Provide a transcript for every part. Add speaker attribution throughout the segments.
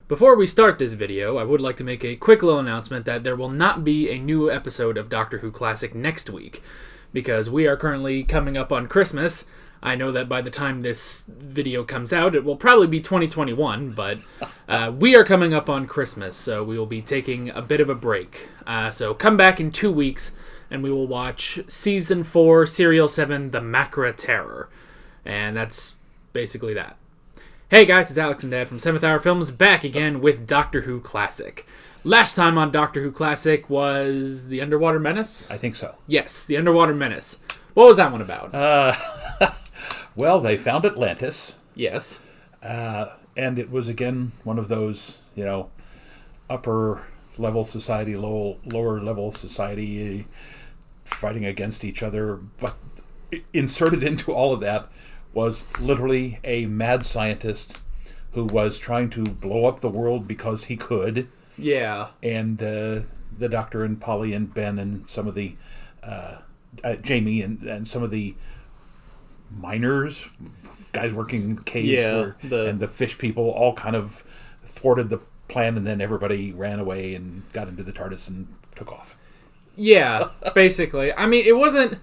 Speaker 1: Before we start this video, I would like to make a quick little announcement that there will not be a new episode of Doctor Who Classic next week, because we are currently coming up on Christmas. I know that by the time this video comes out, it will probably be 2021, but we are coming up on Christmas, so we will be taking a bit of a break. So come back in 2 weeks, and we will watch Season 4, Serial 7, The Macra Terror. And that's basically that. Hey guys, it's Alex and Dad from 7th Hour Films, back again with Doctor Who Classic. Last time on Doctor Who Classic was The Underwater Menace?
Speaker 2: I think so.
Speaker 1: Yes, The Underwater Menace. What was that one about?
Speaker 2: Well, they found Atlantis.
Speaker 1: Yes.
Speaker 2: And it was, again, one of those, upper-level society, lower-level society fighting against each other. But inserted into all of that was literally a mad scientist who was trying to blow up the world because he could.
Speaker 1: Yeah.
Speaker 2: And the Doctor and Polly and Ben and some of the... Jamie and some of the miners, guys working in caves, and the fish people all kind of thwarted the plan, and then everybody ran away and got into the TARDIS and took off.
Speaker 1: Yeah, basically. I mean, it wasn't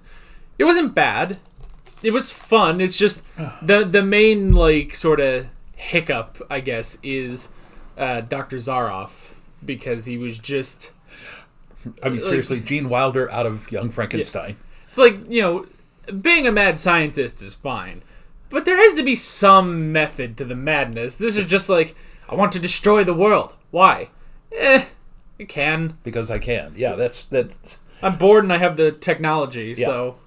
Speaker 1: bad. It was fun. It's just the main sort of hiccup, I guess, is Dr. Zaroff, because he was just...
Speaker 2: I mean, seriously, Gene Wilder out of Young Frankenstein.
Speaker 1: Yeah. It's like, being a mad scientist is fine, but there has to be some method to the madness. This is just like, I want to destroy the world. Why? I can.
Speaker 2: Because I can. Yeah, that's...
Speaker 1: I'm bored and I have the technology,
Speaker 2: yeah.
Speaker 1: So,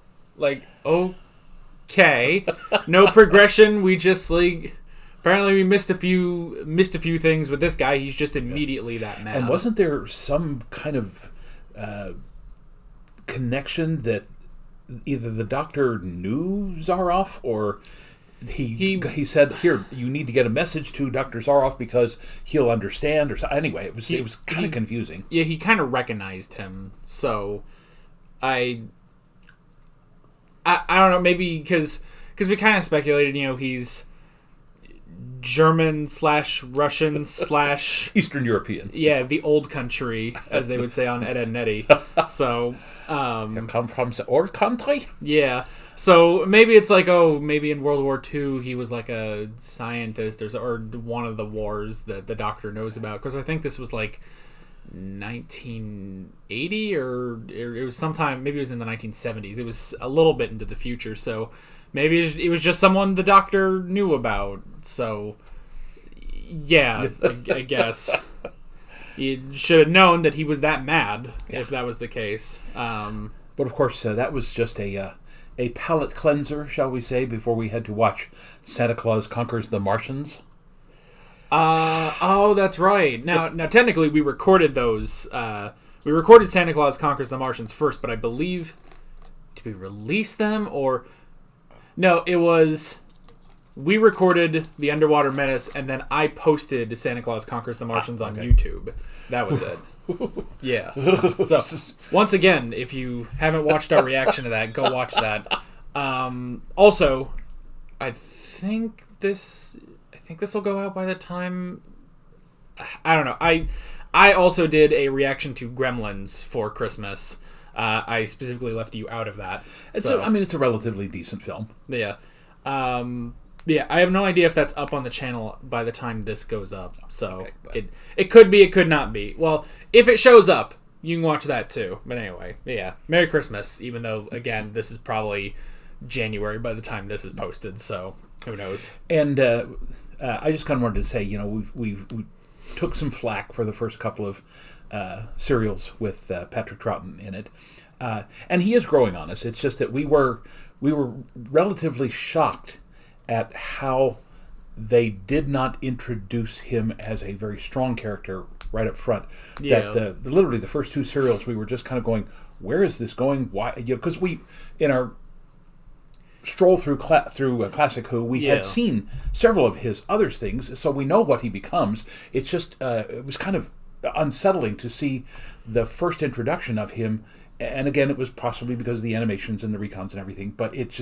Speaker 1: okay. No progression, we just, apparently we missed a few things with this guy. He's just immediately that mad.
Speaker 2: And wasn't there some kind of connection that either the Doctor knew Zaroff, or he said, "Here, you need to get a message to Dr. Zaroff because he'll understand," or so. Anyway, it was kind of confusing.
Speaker 1: Yeah, he kind of recognized him. So I don't know, maybe because we kind of speculated, he's German/Russian/
Speaker 2: Eastern European.
Speaker 1: Yeah, the old country, as they would say on Ed, Edd n Eddy. So,
Speaker 2: come from the old country?
Speaker 1: Yeah. So maybe it's maybe in World War II he was like a scientist or one of the wars that the Doctor knows about. Because I think this was 1980 or it was sometime, maybe it was in the 1970s. It was a little bit into the future, so maybe it was just someone the Doctor knew about. So, yeah, I guess. You should have known that he was that mad, if that was the case.
Speaker 2: But of course, that was just a palate cleanser, shall we say, before we had to watch Santa Claus Conquers the Martians.
Speaker 1: Oh, that's right. Now, technically, we recorded those. We recorded Santa Claus Conquers the Martians first, but I believe, did we release them or? No, it was. We recorded The Underwater Menace, and then I posted Santa Claus Conquers the Martians on YouTube. That was it. Yeah. So, once again, if you haven't watched our reaction to that, go watch that. Also, I think this will go out by the time... I don't know. I also did a reaction to Gremlins for Christmas. I specifically left you out of that.
Speaker 2: So, it's a relatively decent film.
Speaker 1: Yeah. Yeah, I have no idea if that's up on the channel by the time this goes up. So it could be, it could not be. Well, if it shows up, you can watch that too. But anyway, yeah. Merry Christmas, even though, again, this is probably January by the time this is posted. So who knows?
Speaker 2: And I just kind of wanted to say, we took some flack for the first couple of serials with Patrick Troughton in it. And he is growing on us. It's just that we were relatively shocked at how they did not introduce him as a very strong character right up front.
Speaker 1: Yeah.
Speaker 2: That literally the first two serials, we were just kind of going, where is this going? Why? Because we, in our stroll through Classic Who, we had seen several of his other things, so we know what he becomes. It's just, it was kind of unsettling to see the first introduction of him. And again, it was possibly because of the animations and the recons and everything, but it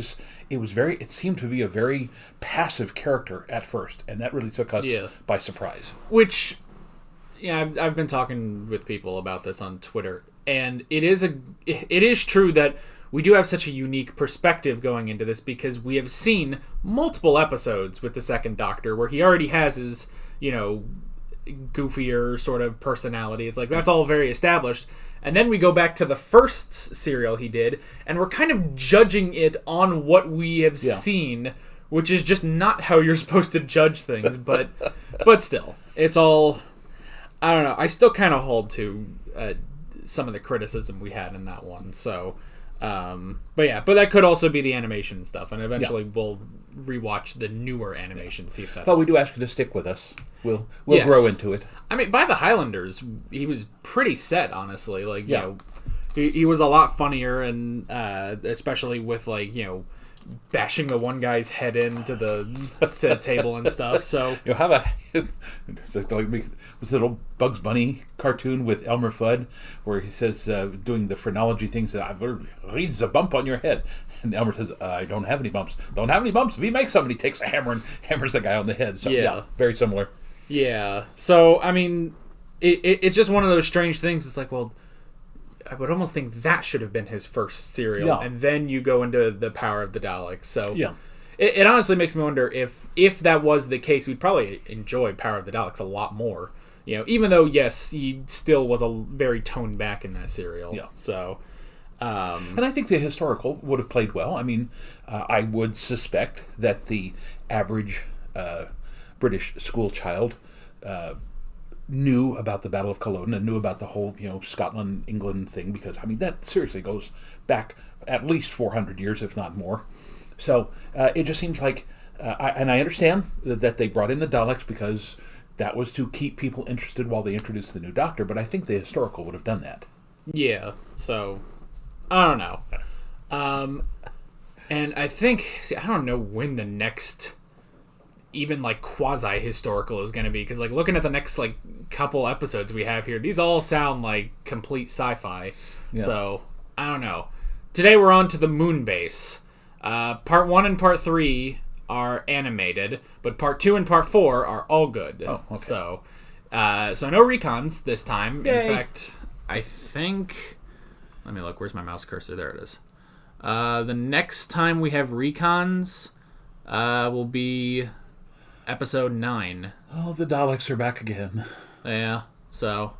Speaker 2: seemed to be a very passive character at first, and that really took us by surprise.
Speaker 1: Which Yeah, I've been talking with people about this on Twitter, and it is true that we do have such a unique perspective going into this because we have seen multiple episodes with the Second Doctor where he already has his, goofier sort of personality. It's like that's all very established. And then we go back to the first serial he did, and we're kind of judging it on what we have seen, which is just not how you're supposed to judge things. But still, it's all, I don't know. I still kind of hold to some of the criticism we had in that one. So, but that could also be the animation stuff, and eventually we'll rewatch the newer animation, see if that.
Speaker 2: Well, we do ask you to stick with us. We'll grow into it.
Speaker 1: I mean, by the Highlanders, he was pretty set, honestly. Like, he was a lot funnier, and especially with bashing the one guy's head into the table and stuff. So
Speaker 2: you have was it little Bugs Bunny cartoon with Elmer Fudd where he says doing the phrenology things. I've reads a bump on your head, and Elmer says, "I don't have any bumps. Don't have any bumps. We make somebody takes a hammer and hammers the guy on the head." So yeah, very similar.
Speaker 1: Yeah. So I mean, it's just one of those strange things. It's like, well, I would almost think that should have been his first serial, and then you go into the Power of the Daleks. So it honestly makes me wonder if that was the case, we'd probably enjoy Power of the Daleks a lot more. Even though yes, he still was a very toned back in that serial. Yeah. So,
Speaker 2: and I think the historical would have played well. I mean, I would suspect that the average British school child knew about the Battle of Culloden and knew about the whole, Scotland, England thing, because, I mean, that seriously goes back at least 400 years, if not more. So it just seems like, I understand that they brought in the Daleks because that was to keep people interested while they introduced the new Doctor, but I think the historical would have done that.
Speaker 1: Yeah, so, I don't know. And I think, I don't know when the next even quasi historical is going to be, because looking at the next couple episodes we have here, these all sound like complete sci-fi. So I don't know. Today we're on to the Moonbase. Part 1 and Part 3 are animated, but Part 2 and Part 4 are all good.
Speaker 2: Oh, okay.
Speaker 1: So no recons this time.
Speaker 2: Yay.
Speaker 1: In fact, I think, let me look, where's my mouse cursor? There it is. The next time we have recons will be Episode 9.
Speaker 2: Oh, the Daleks are back again.
Speaker 1: Yeah, so,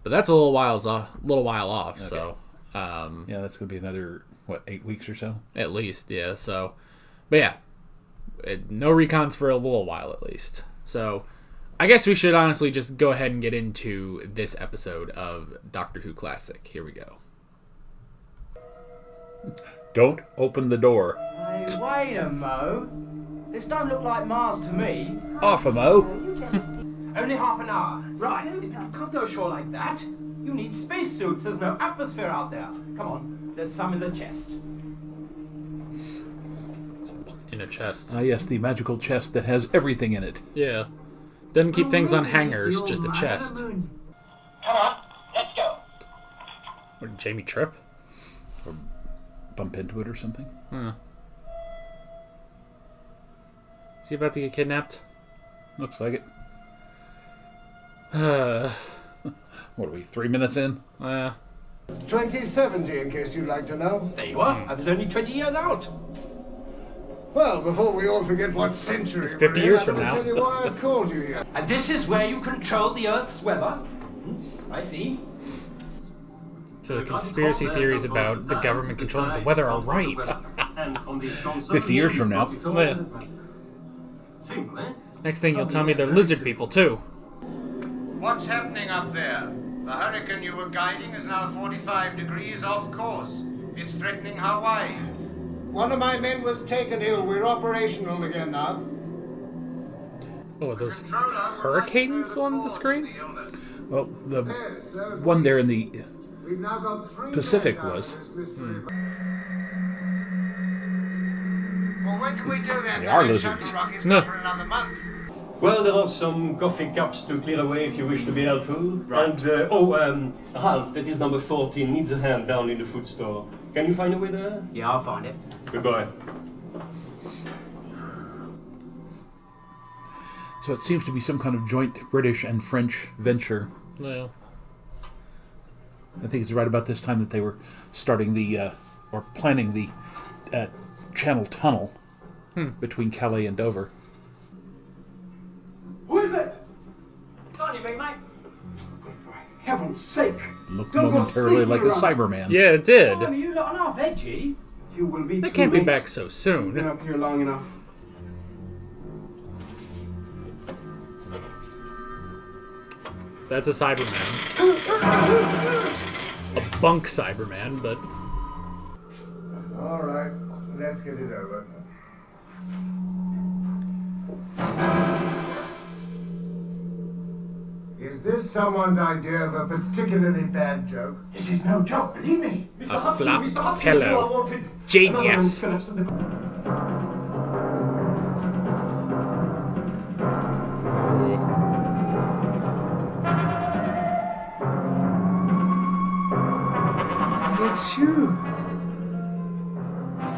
Speaker 1: but that's a little while off. Okay. So,
Speaker 2: yeah, that's gonna be another 8 weeks or so,
Speaker 1: at least. Yeah. So, but yeah, no recons for a little while at least. So, I guess we should honestly just go ahead and get into this episode of Doctor Who Classic. Here we go.
Speaker 2: Don't open the door.
Speaker 3: Hey, wait a mo. This don't look like Mars to me.
Speaker 2: Off a mo.
Speaker 3: Only half an hour. Right. You can't go ashore like that. You need spacesuits. There's no atmosphere out there. Come on. There's some in the chest.
Speaker 1: In a chest.
Speaker 2: Yes, the magical chest that has everything in it.
Speaker 1: Yeah. Doesn't keep things on hangers, just a chest.
Speaker 3: Come on. Let's go.
Speaker 1: Or Jamie Tripp?
Speaker 2: Or bump into it or something.
Speaker 1: Huh. Is he about to get kidnapped?
Speaker 2: Looks like it. What are we, 3 minutes in?
Speaker 4: 2070, in case you'd like to know.
Speaker 3: There you are. I was only 20 years out.
Speaker 4: Well, before we all forget what century
Speaker 1: It's 50
Speaker 4: we're
Speaker 1: years
Speaker 4: in,
Speaker 1: from
Speaker 4: I
Speaker 1: now.
Speaker 4: will tell you why I've called you here.
Speaker 3: And this is where you control the Earth's weather? I see.
Speaker 1: So the conspiracy theories about the government controlling the weather are right.
Speaker 2: 50 years from now.
Speaker 1: Yeah. Next thing you'll tell me they're lizard people too.
Speaker 5: What's happening up there? The hurricane you were guiding is now 45 degrees off course. It's threatening Hawaii.
Speaker 4: One of my men was taken ill. We're operational again now.
Speaker 1: Oh, are those hurricanes on the screen?
Speaker 2: Well, the one there in the
Speaker 4: We've now got 3
Speaker 2: Pacific
Speaker 4: days out
Speaker 2: was.
Speaker 4: of this mystery.
Speaker 5: Well, when can we do that?
Speaker 2: They are
Speaker 5: The
Speaker 2: lizards.
Speaker 5: shuttle rocket's
Speaker 1: No.
Speaker 5: not for another month.
Speaker 6: Well, there are some coffee cups to clear away if you wish to be helpful.
Speaker 1: Right.
Speaker 6: And, Ralph, that is number 14, needs a hand down in the food store. Can you find a way there?
Speaker 3: Yeah, I'll find it.
Speaker 6: Goodbye.
Speaker 2: So it seems to be some kind of joint British and French venture.
Speaker 1: Well,
Speaker 2: I think it's right about this time that they were starting or planning the Channel Tunnel between Calais and Dover.
Speaker 3: Who is it? Can't you, big mate? For heaven's sake.
Speaker 2: Looked
Speaker 3: Don't go
Speaker 2: momentarily like a
Speaker 3: sneaking around.
Speaker 2: Cyberman.
Speaker 1: yeah, it did.
Speaker 3: Oh, you lot are veggie. You will be
Speaker 1: They
Speaker 3: too
Speaker 1: can't be
Speaker 3: late.
Speaker 1: back so
Speaker 3: Been
Speaker 1: soon.
Speaker 3: up here long enough.
Speaker 1: That's a Cyberman. A bunk Cyberman, but
Speaker 4: All right, let's get it over. Is this someone's idea of a particularly bad joke?
Speaker 3: This is no joke, believe me.
Speaker 1: a fluffed pillow. Genius.
Speaker 3: It's you.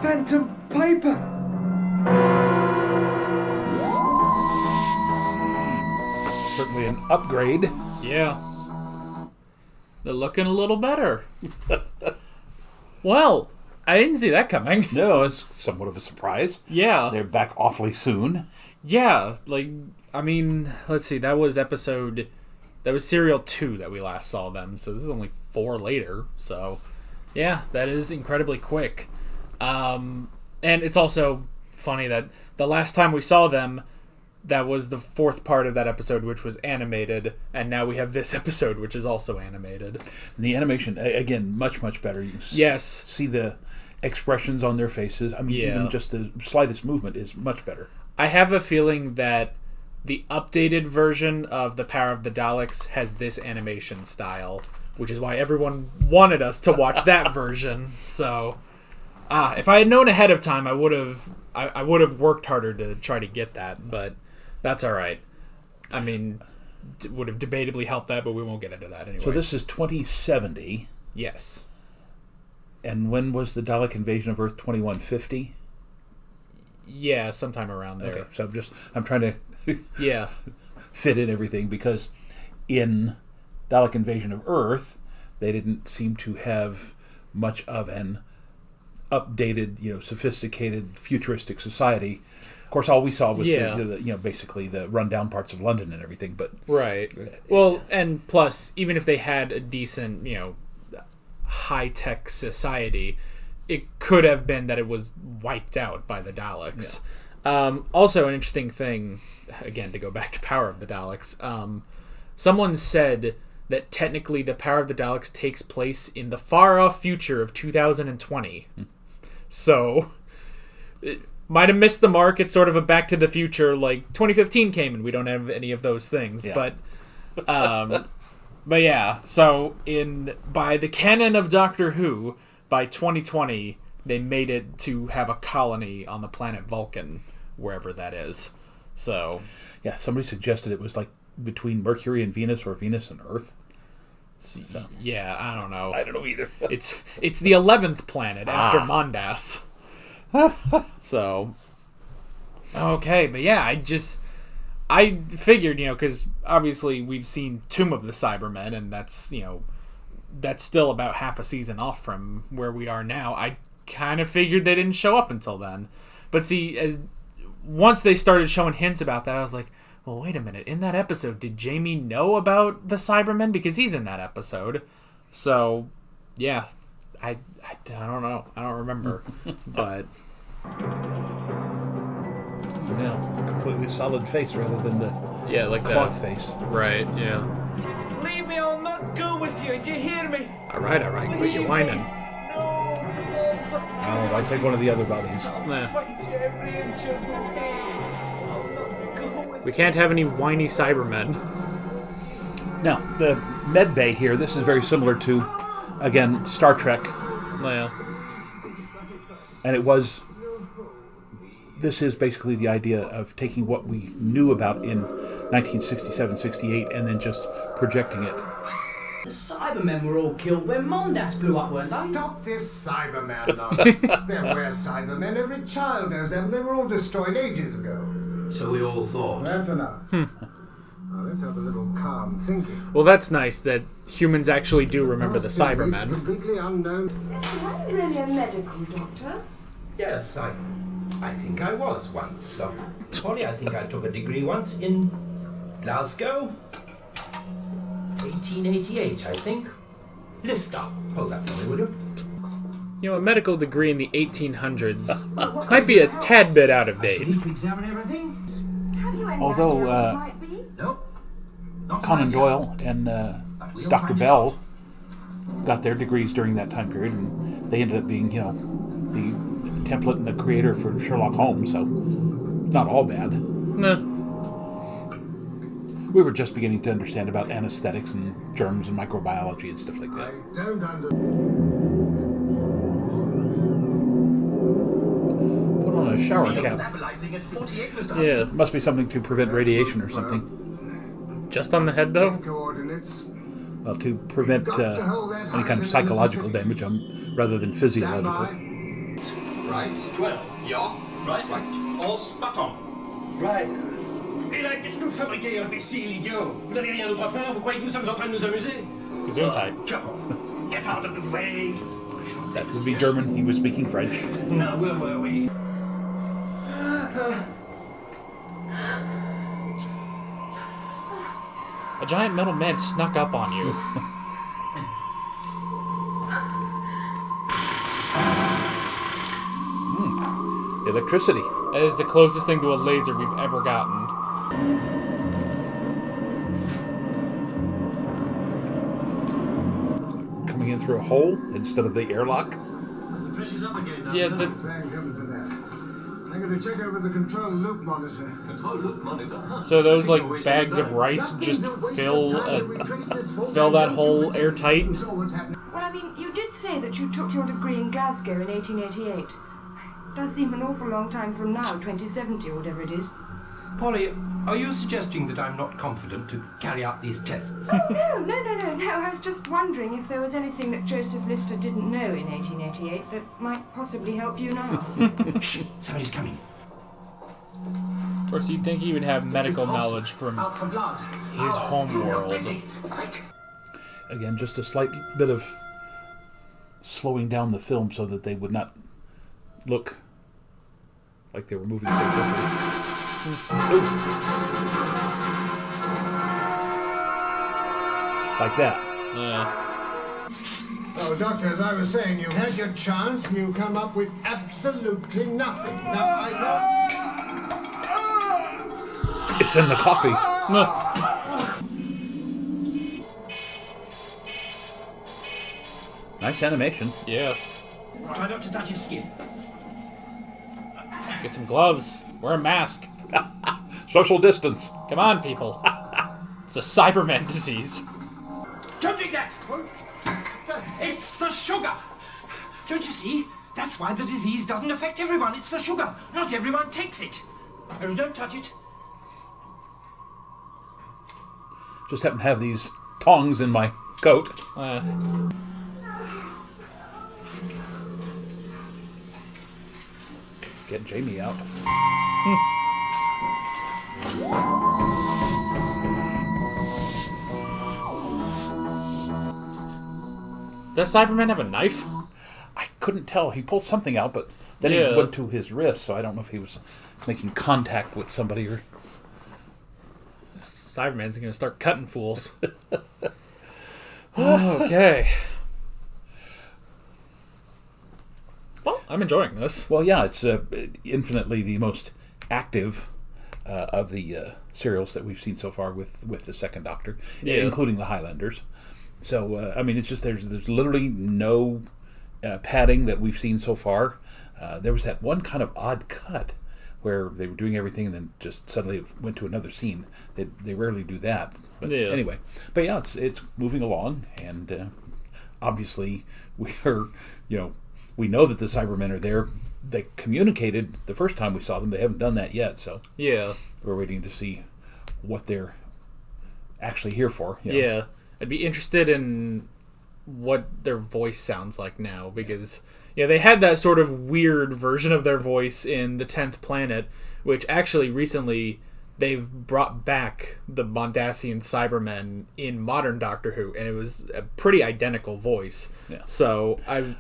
Speaker 3: Phantom Piper.
Speaker 2: Certainly an upgrade.
Speaker 1: Yeah. They're looking a little better. Well, I didn't see that coming.
Speaker 2: No, it's somewhat of a surprise.
Speaker 1: Yeah.
Speaker 2: They're back awfully soon.
Speaker 1: Yeah, like, I mean, let's see, that was Serial 2 that we last saw them, so this is only 4 later, so, yeah, that is incredibly quick. And it's also funny that the last time we saw them, that was the 4th part of that episode, which was animated, and now we have this episode, which is also animated.
Speaker 2: And the animation, again, much, much better. You
Speaker 1: Yes.
Speaker 2: see the expressions on their faces. I mean,
Speaker 1: Yeah.
Speaker 2: even just the slightest movement is much better.
Speaker 1: I have a feeling that the updated version of The Power of the Daleks has this animation style, which is why everyone wanted us to watch that version. So, if I had known ahead of time, I would have worked harder to try to get that, but that's all right. I mean, it would have debatably helped that, but we won't get into that anyway.
Speaker 2: So this is 2070.
Speaker 1: Yes.
Speaker 2: And when was the Dalek invasion of Earth? 2150?
Speaker 1: Yeah, sometime around there.
Speaker 2: Okay, so I'm trying to
Speaker 1: Yeah.
Speaker 2: fit in everything, because in Dalek Invasion of Earth, they didn't seem to have much of an updated, sophisticated, futuristic society. Of course, all we saw was basically the rundown parts of London and everything. But
Speaker 1: right. Well, and plus, even if they had a decent, high-tech society, it could have been that it was wiped out by the Daleks. Yeah. Also, an interesting thing, again, to go back to Power of the Daleks, someone said that technically the Power of the Daleks takes place in the far-off future of 2020. So, it might have missed the mark. It's sort of a Back to the Future, like 2015 came and we don't have any of those things. Yeah. But yeah, so by the canon of Doctor Who, by 2020, they made it to have a colony on the planet Vulcan, wherever that is. So,
Speaker 2: yeah, somebody suggested it was like between Mercury and Venus, or Venus and Earth.
Speaker 1: So, yeah, I don't know.
Speaker 2: I don't know either.
Speaker 1: It's the 11th planet after Mondas. So, okay, but yeah, I figured, because obviously we've seen Tomb of the Cybermen, and that's still about half a season off from where we are now. I kind of figured they didn't show up until then. But see, once they started showing hints about that, I was like, well, wait a minute. In that episode, did Jamie know about the Cybermen? Because he's in that episode. So, yeah, I don't know. I don't remember. But
Speaker 2: yeah, completely solid face rather than the
Speaker 1: like
Speaker 2: cloth face.
Speaker 1: Right, yeah.
Speaker 3: Leave me, I'll not go with you. You hear me?
Speaker 1: All right, quit your whining.
Speaker 2: Oh, I'll take one of the other bodies.
Speaker 1: We can't have any whiny Cybermen.
Speaker 2: Now, the med bay here, this is very similar to, again, Star Trek.
Speaker 1: Yeah.
Speaker 2: And this is basically the idea of taking what we knew about in 1967-68 and then just projecting it.
Speaker 7: The Cybermen were all killed when Mondas blew up, weren't they?
Speaker 4: Stop this Cyberman nonsense. There were Cybermen. Every child knows them. They were all destroyed ages ago.
Speaker 7: So we all thought.
Speaker 4: That's enough. Now let's have a little calm thinking.
Speaker 1: Well, that's nice that humans actually do remember the Cybermen.
Speaker 4: Completely unknown.
Speaker 8: Are you really a medical doctor?
Speaker 3: Yes, I think I was once. Polly, I think I took a degree once in Glasgow. 1888, I think. Lister. Hold that for me, will you?
Speaker 1: You know, a medical degree in the 1800s might be a tad bit out of date.
Speaker 3: Need to examine everything?
Speaker 8: Have you any
Speaker 2: Although,
Speaker 8: idea what it might be?
Speaker 3: No. Not
Speaker 2: Conan
Speaker 3: an idea.
Speaker 2: Doyle and
Speaker 3: But we'll
Speaker 2: Dr.
Speaker 3: find
Speaker 2: Bell got their degrees during that time period, and they ended up being, the template and the creator for Sherlock Holmes, so not all bad.
Speaker 1: Nah.
Speaker 2: We were just beginning to understand about anesthetics and germs and microbiology and stuff like that.
Speaker 4: I don't understand.
Speaker 2: Put on a shower cap.
Speaker 3: Stabilizing at 48, Mr.
Speaker 1: Yeah.
Speaker 2: Must be something to prevent radiation or something.
Speaker 1: Just on the head, though?
Speaker 4: Coordinates.
Speaker 2: Well, to prevent any kind of psychological damage rather than physiological.
Speaker 3: Right.
Speaker 6: Well,
Speaker 3: Yeah.
Speaker 6: right.
Speaker 3: All spot on.
Speaker 6: Right. Et là, qu'est-ce que vous fabriquez, imbécile, idiot? Vous n'avez rien d'autre à faire? Vous croyez que nous sommes en train de nous amuser?
Speaker 1: Gesundheit.
Speaker 6: Come on, get out of the way.
Speaker 2: That would be German. He was speaking French.
Speaker 6: Now, where were we?
Speaker 1: A giant metal man snuck up on you.
Speaker 2: Electricity.
Speaker 1: That is the closest thing to a laser we've ever gotten.
Speaker 2: Coming in through a hole instead of the airlock.
Speaker 4: The pressure's up again now.
Speaker 1: Yeah,
Speaker 4: sir.
Speaker 1: the-
Speaker 4: Thank heaven for that. I'm going to check over the control loop monitor.
Speaker 6: Control loop monitor, huh?
Speaker 1: So those, like, bags of rice just fill that hole airtight?
Speaker 8: Well, I mean, you did say that you took your degree in Glasgow in 1888. Does seem an awful long time from now, 2070 or whatever it is.
Speaker 3: Polly, are you suggesting that I'm not confident to carry out these tests?
Speaker 8: No. I was just wondering if there was anything that Joseph Lister didn't know in 1888 that might possibly help you now.
Speaker 3: Shh, somebody's coming.
Speaker 1: Of course, you'd think he would have medical knowledge from
Speaker 3: Out for blood.
Speaker 1: his home world.
Speaker 2: Again, just a slight bit of slowing down the film so that they would not look like they were moving so quickly. Like that.
Speaker 4: Oh, Doctor, as I was saying, you had your chance and you come up with absolutely nothing. Now, I
Speaker 2: It's in the coffee. Nice animation.
Speaker 1: Yeah.
Speaker 3: Try not to touch his skin.
Speaker 1: Get some gloves. Wear a mask.
Speaker 2: Social distance.
Speaker 1: Come on, people. It's a Cyberman disease.
Speaker 3: Don't drink that! It's the sugar! Don't you see? That's why the disease doesn't affect everyone. It's the sugar. Not everyone takes it. Oh, don't touch it.
Speaker 2: Just happen to have these tongs in my coat. Get Jamie out.
Speaker 1: Does Cyberman have a knife?
Speaker 2: I couldn't tell. He pulled something out, but then
Speaker 1: Yeah.
Speaker 2: he went to his wrist, so I don't know if he was making contact with somebody or...
Speaker 1: Cyberman's gonna start cutting fools. Okay. Well, I'm enjoying this.
Speaker 2: Well, yeah, it's infinitely the most active of the serials that we've seen so far with the Second Doctor, including the Highlanders. So, I mean, it's just there's literally no padding that we've seen so far. There was that one kind of odd cut where they were doing everything and then just suddenly went to another scene. They rarely do that. But anyway, but yeah, it's moving along, and obviously we are, we know that the Cybermen are there. They communicated the first time we saw them. They haven't done that yet, so
Speaker 1: Yeah.
Speaker 2: we're waiting to see what they're actually here for.
Speaker 1: Yeah. I'd be interested in what their voice sounds like now, because they had that sort of weird version of their voice in The 10th Planet which actually recently they've brought back the Mondasian Cybermen in modern Doctor Who, and it was a pretty identical voice.
Speaker 2: Yeah.
Speaker 1: So I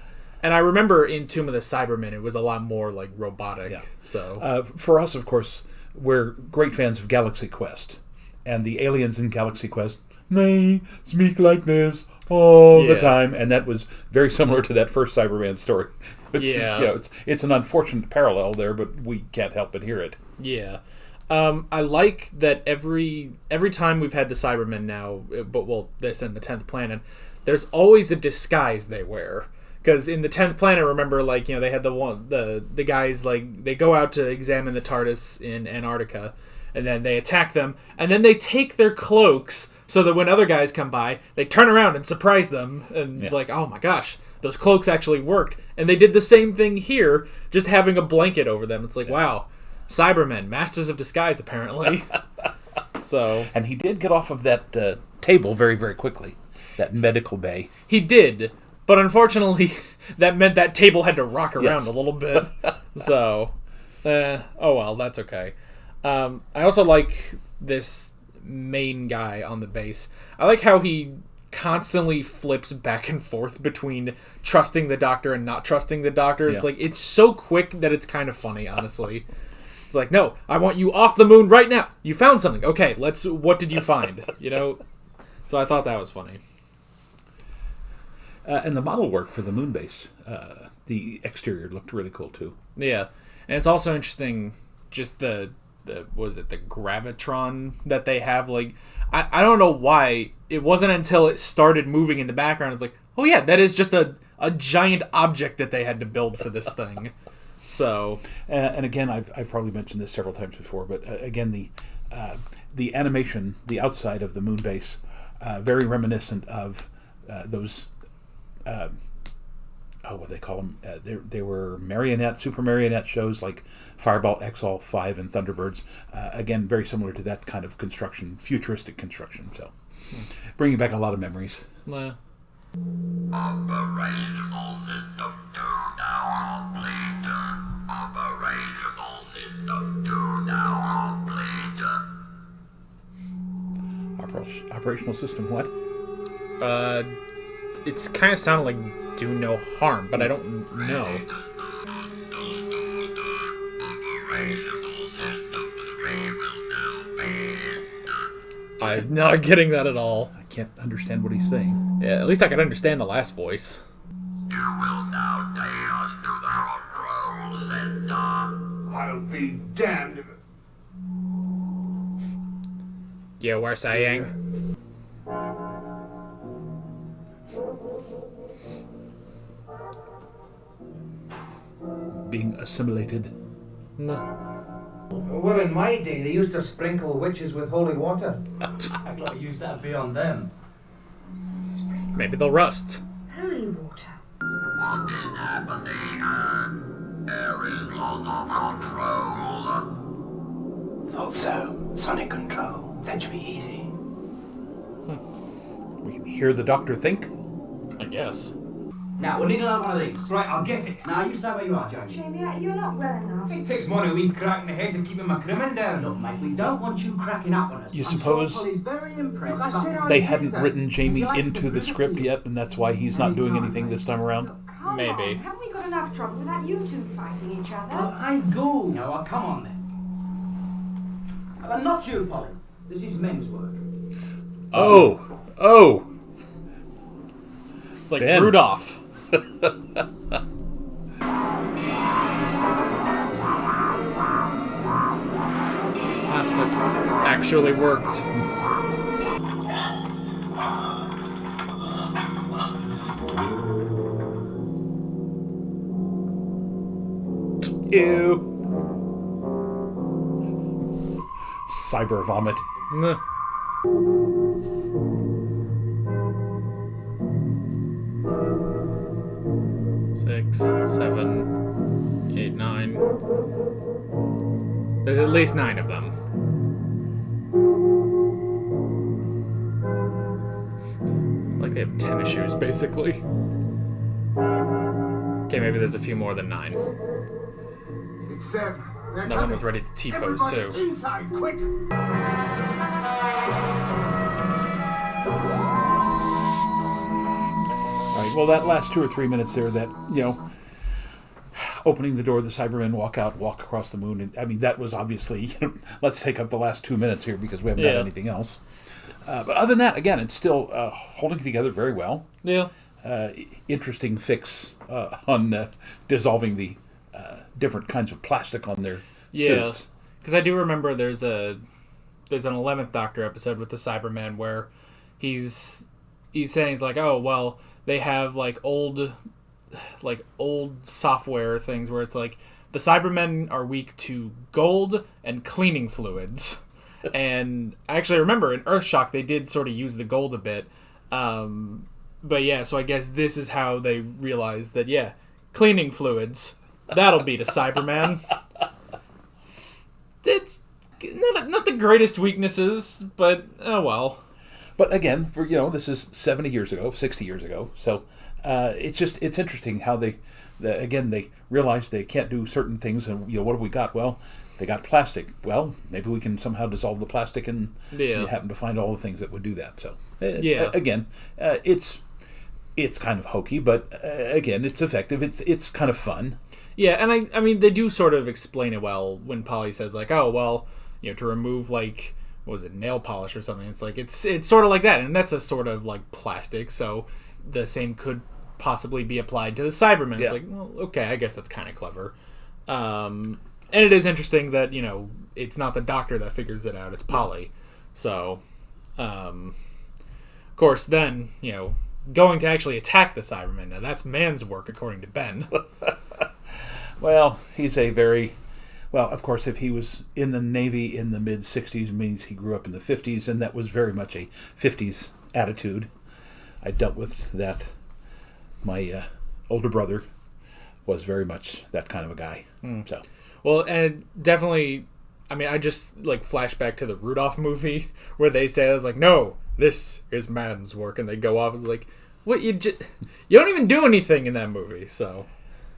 Speaker 1: remember in Tomb of the Cybermen, it was a lot more like robotic.
Speaker 2: Yeah.
Speaker 1: So
Speaker 2: for us, of course, we're great fans of Galaxy Quest, and the aliens in Galaxy Quest, they speak like this all the time, and that was very similar to that first Cyberman story. It's an unfortunate parallel there, but we can't help but hear it.
Speaker 1: Yeah. I like that every time we've had the Cybermen now, this and the 10th Planet, there's always a disguise they wear. Because in the 10th Planet, remember, like, they had the guys, like, they go out to examine the TARDIS in Antarctica, and then they attack them, and then they take their cloaks so that when other guys come by, they turn around and surprise them, and it's like, oh my gosh, those cloaks actually worked. And they did the same thing here, just having a blanket over them. It's like, wow, Cybermen, masters of disguise, apparently.
Speaker 2: And he did get off of that table very, very quickly, that medical bay.
Speaker 1: He did. But unfortunately, that meant that table had to rock around a little bit. So, oh well, that's okay. I also like this main guy on the base. I like how he constantly flips back and forth between trusting the Doctor and not trusting the Doctor. It's like, it's so quick that it's kind of funny, honestly. It's like, no, I want you off the moon right now. You found something. Okay, what did you find? So I thought that was funny.
Speaker 2: And the model work for the Moonbase, the exterior looked really cool too.
Speaker 1: Yeah, and it's also interesting, just the gravitron that they have. Like, I don't know why it wasn't until it started moving in the background. It's like, oh yeah, that is just a giant object that they had to build for this thing. So,
Speaker 2: and again, I've probably mentioned this several times before, but again, the animation, the outside of the Moonbase, very reminiscent of those. What do they call them? They were super marionette shows like Fireball, Exall 5, and Thunderbirds. Again, very similar to that kind of construction, futuristic construction. So, bringing back a lot of memories.
Speaker 9: Operational system 2 now complete. Operational system 2 now complete.
Speaker 2: Operational system what?
Speaker 1: It's kind of sounded like do no harm, but I don't know. I'm not getting that at all.
Speaker 2: I can't understand what he's saying.
Speaker 1: Yeah, at least I could understand the last voice.
Speaker 9: You will now take us to the control center.
Speaker 4: I'll be damned if...
Speaker 1: You were saying?
Speaker 2: Being assimilated.
Speaker 1: No.
Speaker 3: Well, in my day, they used to sprinkle witches with holy water.
Speaker 7: I'd like to use that beyond them.
Speaker 1: Maybe they'll rust.
Speaker 8: Holy water.
Speaker 9: What is happening? There is loss of control.
Speaker 6: Thought so. Sonic control. That should be easy.
Speaker 2: We can hear the Doctor think.
Speaker 1: I guess.
Speaker 7: Now, we'll need another one of these.
Speaker 3: Right, I'll get it.
Speaker 7: Now, you stay where you are, Judge.
Speaker 8: Jamie, you're not well enough.
Speaker 3: It takes more than a wee crack in the head to keep my crimin down.
Speaker 7: Look, mate, we don't want you cracking up on us.
Speaker 2: You
Speaker 7: I'm
Speaker 2: suppose
Speaker 7: sure Polly's very impressed.
Speaker 2: they hadn't written Jamie into the script yet, and that's why he's not doing anything this time around?
Speaker 8: Come
Speaker 1: Maybe.
Speaker 8: on, haven't we got enough trouble without you two fighting each other?
Speaker 7: Well, I go. No, well, come on then. But not you, Polly. This is men's work.
Speaker 2: Oh!
Speaker 1: It's like
Speaker 2: Ben.
Speaker 1: Rudolph. That's actually worked.
Speaker 2: Ew. Cyber vomit.
Speaker 1: Nah. Six, 7, 8, 9. There's at least 9 of them. Like they have tennis shoes, basically. Okay, maybe there's a few more than 9.
Speaker 4: 6, 7, They're
Speaker 1: That one
Speaker 4: coming.
Speaker 1: was ready to T-pose,
Speaker 4: Everybody
Speaker 1: too.
Speaker 4: inside, quick!
Speaker 2: All right. Well, that last 2 or 3 minutes there, that opening the door, the Cybermen walk out, walk across the moon, and I mean that was obviously. Let's take up the last 2 minutes here because we haven't done anything else. But other than that, again, it's still holding together very well.
Speaker 1: Yeah.
Speaker 2: Interesting fix on dissolving the different kinds of plastic on their suits.
Speaker 1: Because I do remember there's an 11th Doctor episode with the Cybermen where he's saying, he's like, oh, well, they have like old software things where it's like the Cybermen are weak to gold and cleaning fluids. And I actually remember in Earthshock they did sort of use the gold a bit. But yeah, so I guess this is how they realized that, cleaning fluids, that'll beat a Cyberman. It's not the greatest weaknesses, but oh well.
Speaker 2: But again, for this is 70 years ago, 60 years ago, so it's interesting how they realize they can't do certain things, and what have we got? Well, they got plastic. Well, maybe we can somehow dissolve the plastic, and you happen to find all the things that would do that. So again, it's kind of hokey, but again, it's effective. It's kind of fun.
Speaker 1: Yeah, and I mean they do sort of explain it well when Polly says like, oh well, to remove like, what was it, nail polish or something. It's like it's sort of like that, and that's a sort of like plastic, so the same could possibly be applied to the Cybermen. It's like, well, okay, I guess that's kind of clever. And it is interesting that it's not the Doctor that figures it out; it's Polly. So, of course, then going to actually attack the Cybermen. Now that's man's work, according to Ben.
Speaker 2: Well, he's a very... Well, of course, if he was in the Navy in the mid-'60s, means he grew up in the 50s, and that was very much a 50s attitude. I dealt with that. My older brother was very much that kind of a guy. So,
Speaker 1: well, and definitely, I mean, I just flash back to the Rudolph movie where they say, "I was like, no, this is man's work," and they go off. It's like, what you don't even do anything in that movie. So,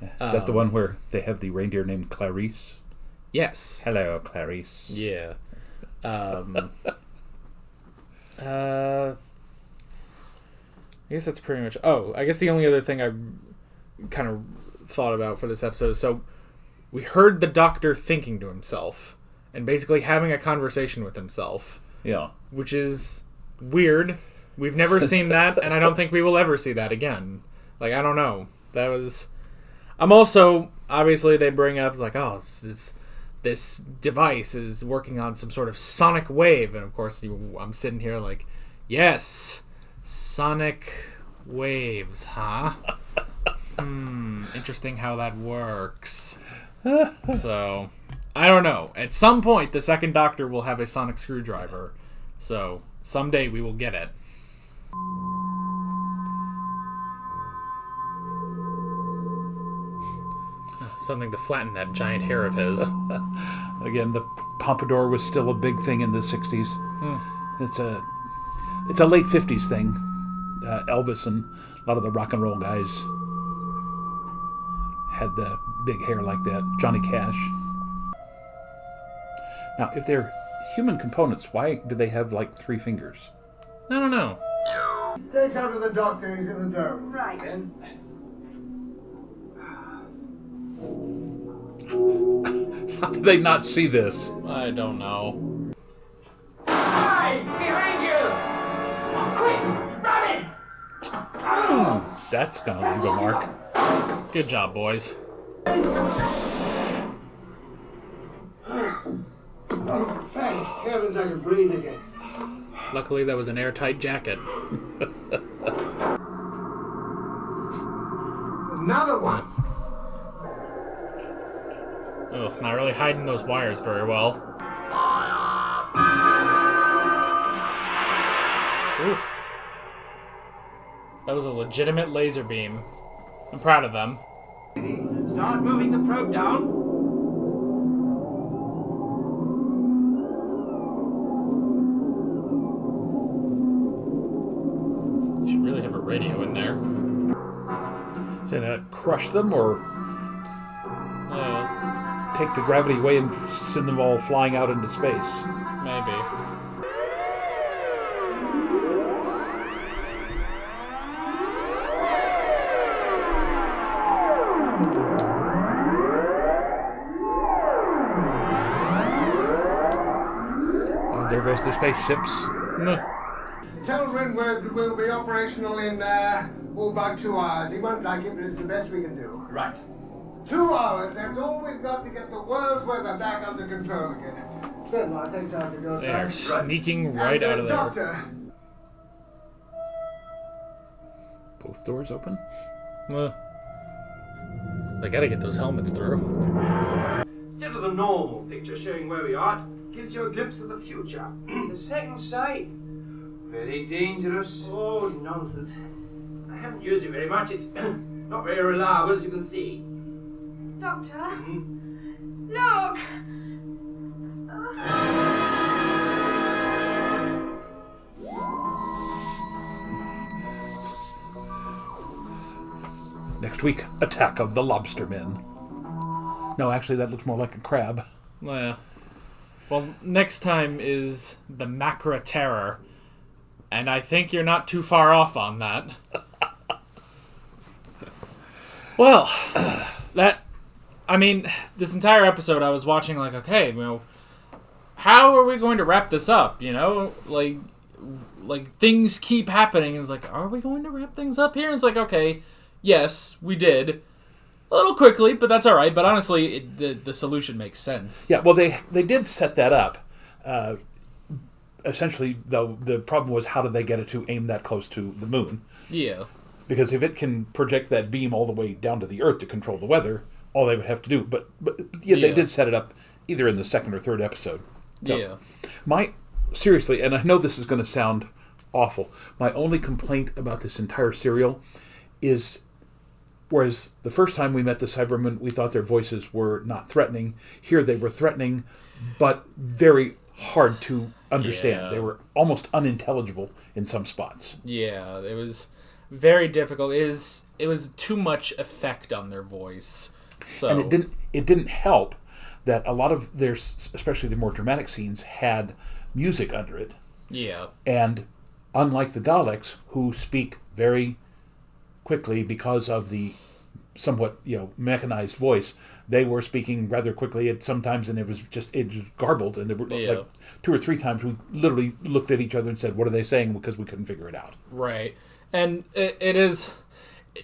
Speaker 2: is that the one where they have the reindeer named Clarice?
Speaker 1: Yes.
Speaker 2: Hello, Clarice.
Speaker 1: Yeah. I guess that's pretty much... Oh, I guess the only other thing I kind of thought about for this episode... So, we heard the Doctor thinking to himself and basically having a conversation with himself.
Speaker 2: Yeah.
Speaker 1: Which is weird. We've never seen that, and I don't think we will ever see that again. I don't know. That was... I'm also... Obviously, they bring up, oh, this device is working on some sort of sonic wave. And, of course, I'm sitting here yes... Sonic waves, huh? Interesting how that works. So, I don't know. At some point, the second Doctor will have a sonic screwdriver. So, someday we will get it. Something to flatten that giant hair of his.
Speaker 2: Again, the pompadour was still a big thing in the 60s. It's a late 50s thing. Elvis and a lot of the rock and roll guys had the big hair like that. Johnny Cash. Now, if they're human components, why do they have 3 fingers?
Speaker 1: I don't know.
Speaker 4: Take out of the Doctor, he's in the dome.
Speaker 8: Right.
Speaker 2: How do they not see this?
Speaker 1: I don't know.
Speaker 3: Hi! Behind you! Quick! Grab it!
Speaker 2: That's gonna leave a mark.
Speaker 1: Good job, boys.
Speaker 4: Oh, thank heavens I can breathe again.
Speaker 1: Luckily, that was an airtight jacket.
Speaker 4: Another one.
Speaker 1: Ugh, not really hiding those wires very well. Ooh. That was a legitimate laser beam. I'm proud of them.
Speaker 7: Start moving the probe down.
Speaker 1: Should really have a radio in there.
Speaker 2: Is it gonna crush them or? take the gravity away and send them all flying out into space.
Speaker 1: Maybe.
Speaker 2: Oh, there goes the spaceships.
Speaker 4: Tell Rinward we'll be operational in, about 2 hours. He won't like it, but it's the best we can do.
Speaker 6: Right.
Speaker 4: 2 hours, that's all we've got to get the world's weather back under control again. Then I think time to go.
Speaker 1: They are sneaking right out of there.
Speaker 4: Doctor.
Speaker 2: Both doors open?
Speaker 1: They gotta get those helmets through.
Speaker 6: Instead of the normal picture showing where we are, it gives you a glimpse of the future.
Speaker 7: The second sight.
Speaker 6: Very dangerous. Oh, nonsense. I haven't used it very much. It's not very reliable, as you can see.
Speaker 8: Doctor? Look!
Speaker 2: Next week, Attack of the Lobstermen. No, actually, that looks more like a crab.
Speaker 1: Yeah. Well, next time is the Macra Terror, and I think you're not too far off on that. Well, this entire episode I was watching like, okay, how are we going to wrap this up? Like things keep happening, and it's like, are we going to wrap things up here? And it's like, okay, yes, we did. A little quickly, but that's all right. But honestly, the solution makes sense.
Speaker 2: Yeah, well, they did set that up. Essentially, though, the problem was how did they get it to aim that close to the moon?
Speaker 1: Yeah.
Speaker 2: Because if it can project that beam all the way down to the Earth to control the weather, all they would have to do. But they did set it up either in the second or third episode. So, seriously, and I know this is going to sound awful, my only complaint about this entire serial is, whereas the first time we met the Cybermen, we thought their voices were not threatening. Here they were threatening, but very hard to understand.
Speaker 1: Yeah.
Speaker 2: They were almost unintelligible in some spots.
Speaker 1: Yeah, it was very difficult. It was too much effect on their voice. So.
Speaker 2: And it didn't help that a lot of their, especially the more dramatic scenes, had music under it.
Speaker 1: Yeah.
Speaker 2: And unlike the Daleks, who speak very quickly because of the somewhat mechanized voice, they were speaking rather quickly at sometimes, and it was just garbled. And there were like 2 or 3 times we literally looked at each other and said, "What are they saying?" Because we couldn't figure it out.
Speaker 1: Right, and it is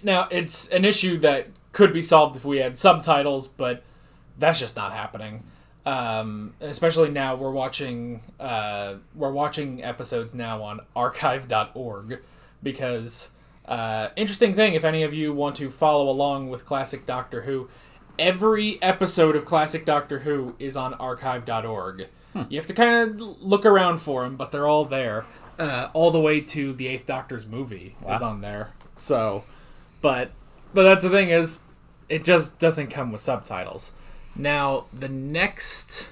Speaker 1: now it's an issue that could be solved if we had subtitles, but that's just not happening. Especially now we're watching episodes now on archive.org because interesting thing, if any of you want to follow along with Classic Doctor Who, every episode of Classic Doctor Who is on archive.org. You have to kind of look around for them, but they're all there. All the way to the 8th Doctor's movie is on there. So, but that's the thing is, it just doesn't come with subtitles. Now, the next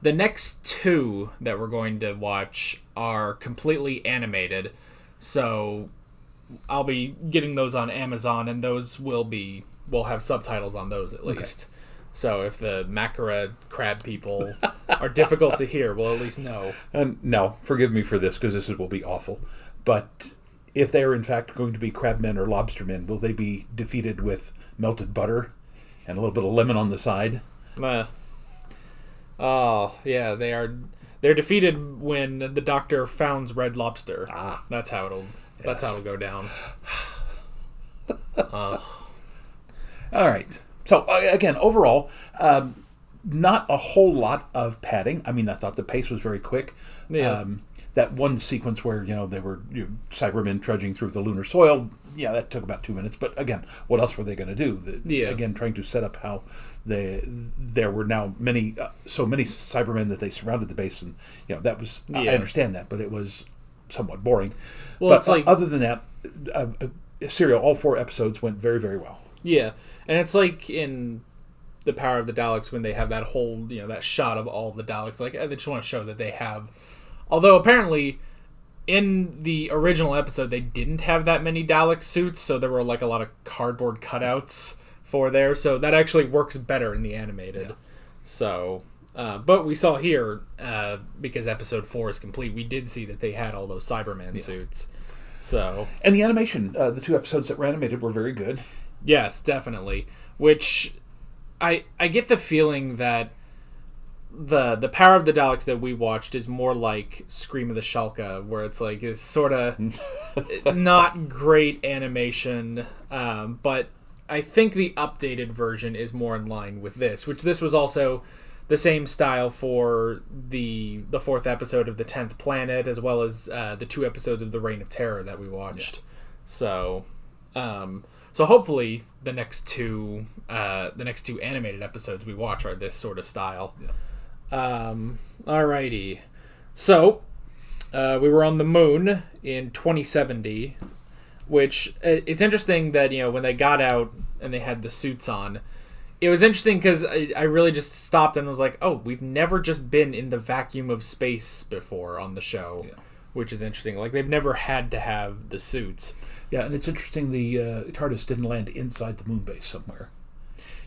Speaker 1: 2 that we're going to watch are completely animated, so I'll be getting those on Amazon, and those will have subtitles on those at least. Okay. So if the Macra crab people are difficult to hear, we'll at least know.
Speaker 2: No, forgive me for this, because this will be awful. But if they are in fact going to be crabmen or lobstermen, will they be defeated with melted butter and a little bit of lemon on the side?
Speaker 1: Oh, yeah, they are. They're defeated when the Doctor founds Red Lobster. That's how it'll go down.
Speaker 2: All right. So again, overall, not a whole lot of padding. I mean, I thought the pace was very quick.
Speaker 1: Yeah.
Speaker 2: That one sequence where they were Cybermen trudging through the lunar soil. Yeah, that took about 2 minutes. But again, what else were they going to do? Again, trying to set up how there were now so many Cybermen that they surrounded the base, and that was I understand that, but it was somewhat boring. Well, but it's like, other than that, serial, all 4 episodes went very, very well.
Speaker 1: Yeah, and it's like in The Power of the Daleks when they have that whole that shot of all the Daleks. Like, they just want to show that they have. Although apparently, in the original episode, they didn't have that many Dalek suits, so there were like a lot of cardboard cutouts for there. So that actually works better in the animated. So, but we saw here, because episode 4 is complete, we did see that they had all those Cyberman suits. So,
Speaker 2: and the animation, the 2 episodes that were animated were very good.
Speaker 1: Yes, definitely. Which I get the feeling that the Power of the Daleks that we watched is more like Scream of the Shulka, where it's like it's sort of not great animation, but I think the updated version is more in line with this, which this was also the same style for the 4th episode of the 10th Planet, as well as the 2 episodes of the Reign of Terror that we watched. Yeah. So hopefully the next two animated episodes we watch are this sort of style. Yeah. Alrighty. So we were on the moon in 2070, which it's interesting that, you know, when they got out and they had the suits on, it was interesting because I really just stopped and was like, oh, we've never just been in the vacuum of space before on the show, which is interesting. Like, they've never had to have the suits.
Speaker 2: Yeah, and it's interesting the TARDIS didn't land inside the Moonbase somewhere.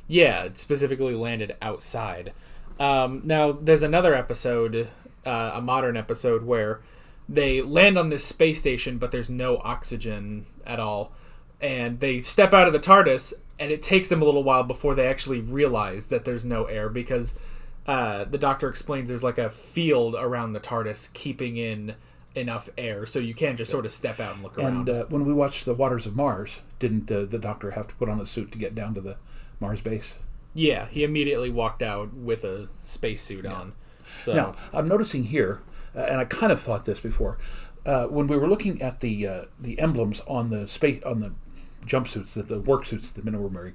Speaker 1: Yeah, it specifically landed outside. Now, there's another episode, a modern episode, where they land on this space station, but there's no oxygen at all. And they step out of the TARDIS, and it takes them a little while before they actually realize that there's no air, because the Doctor explains there's like a field around the TARDIS keeping in enough air, so you can't just sort of step out and look around.
Speaker 2: And when we watched The Waters of Mars, didn't the Doctor have to put on a suit to get down to the Mars base?
Speaker 1: Yeah, he immediately walked out with a spacesuit on. So
Speaker 2: now, I'm noticing here, and I kind of thought this before, when we were looking at the emblems on the jumpsuits, the work suits that the men were wearing,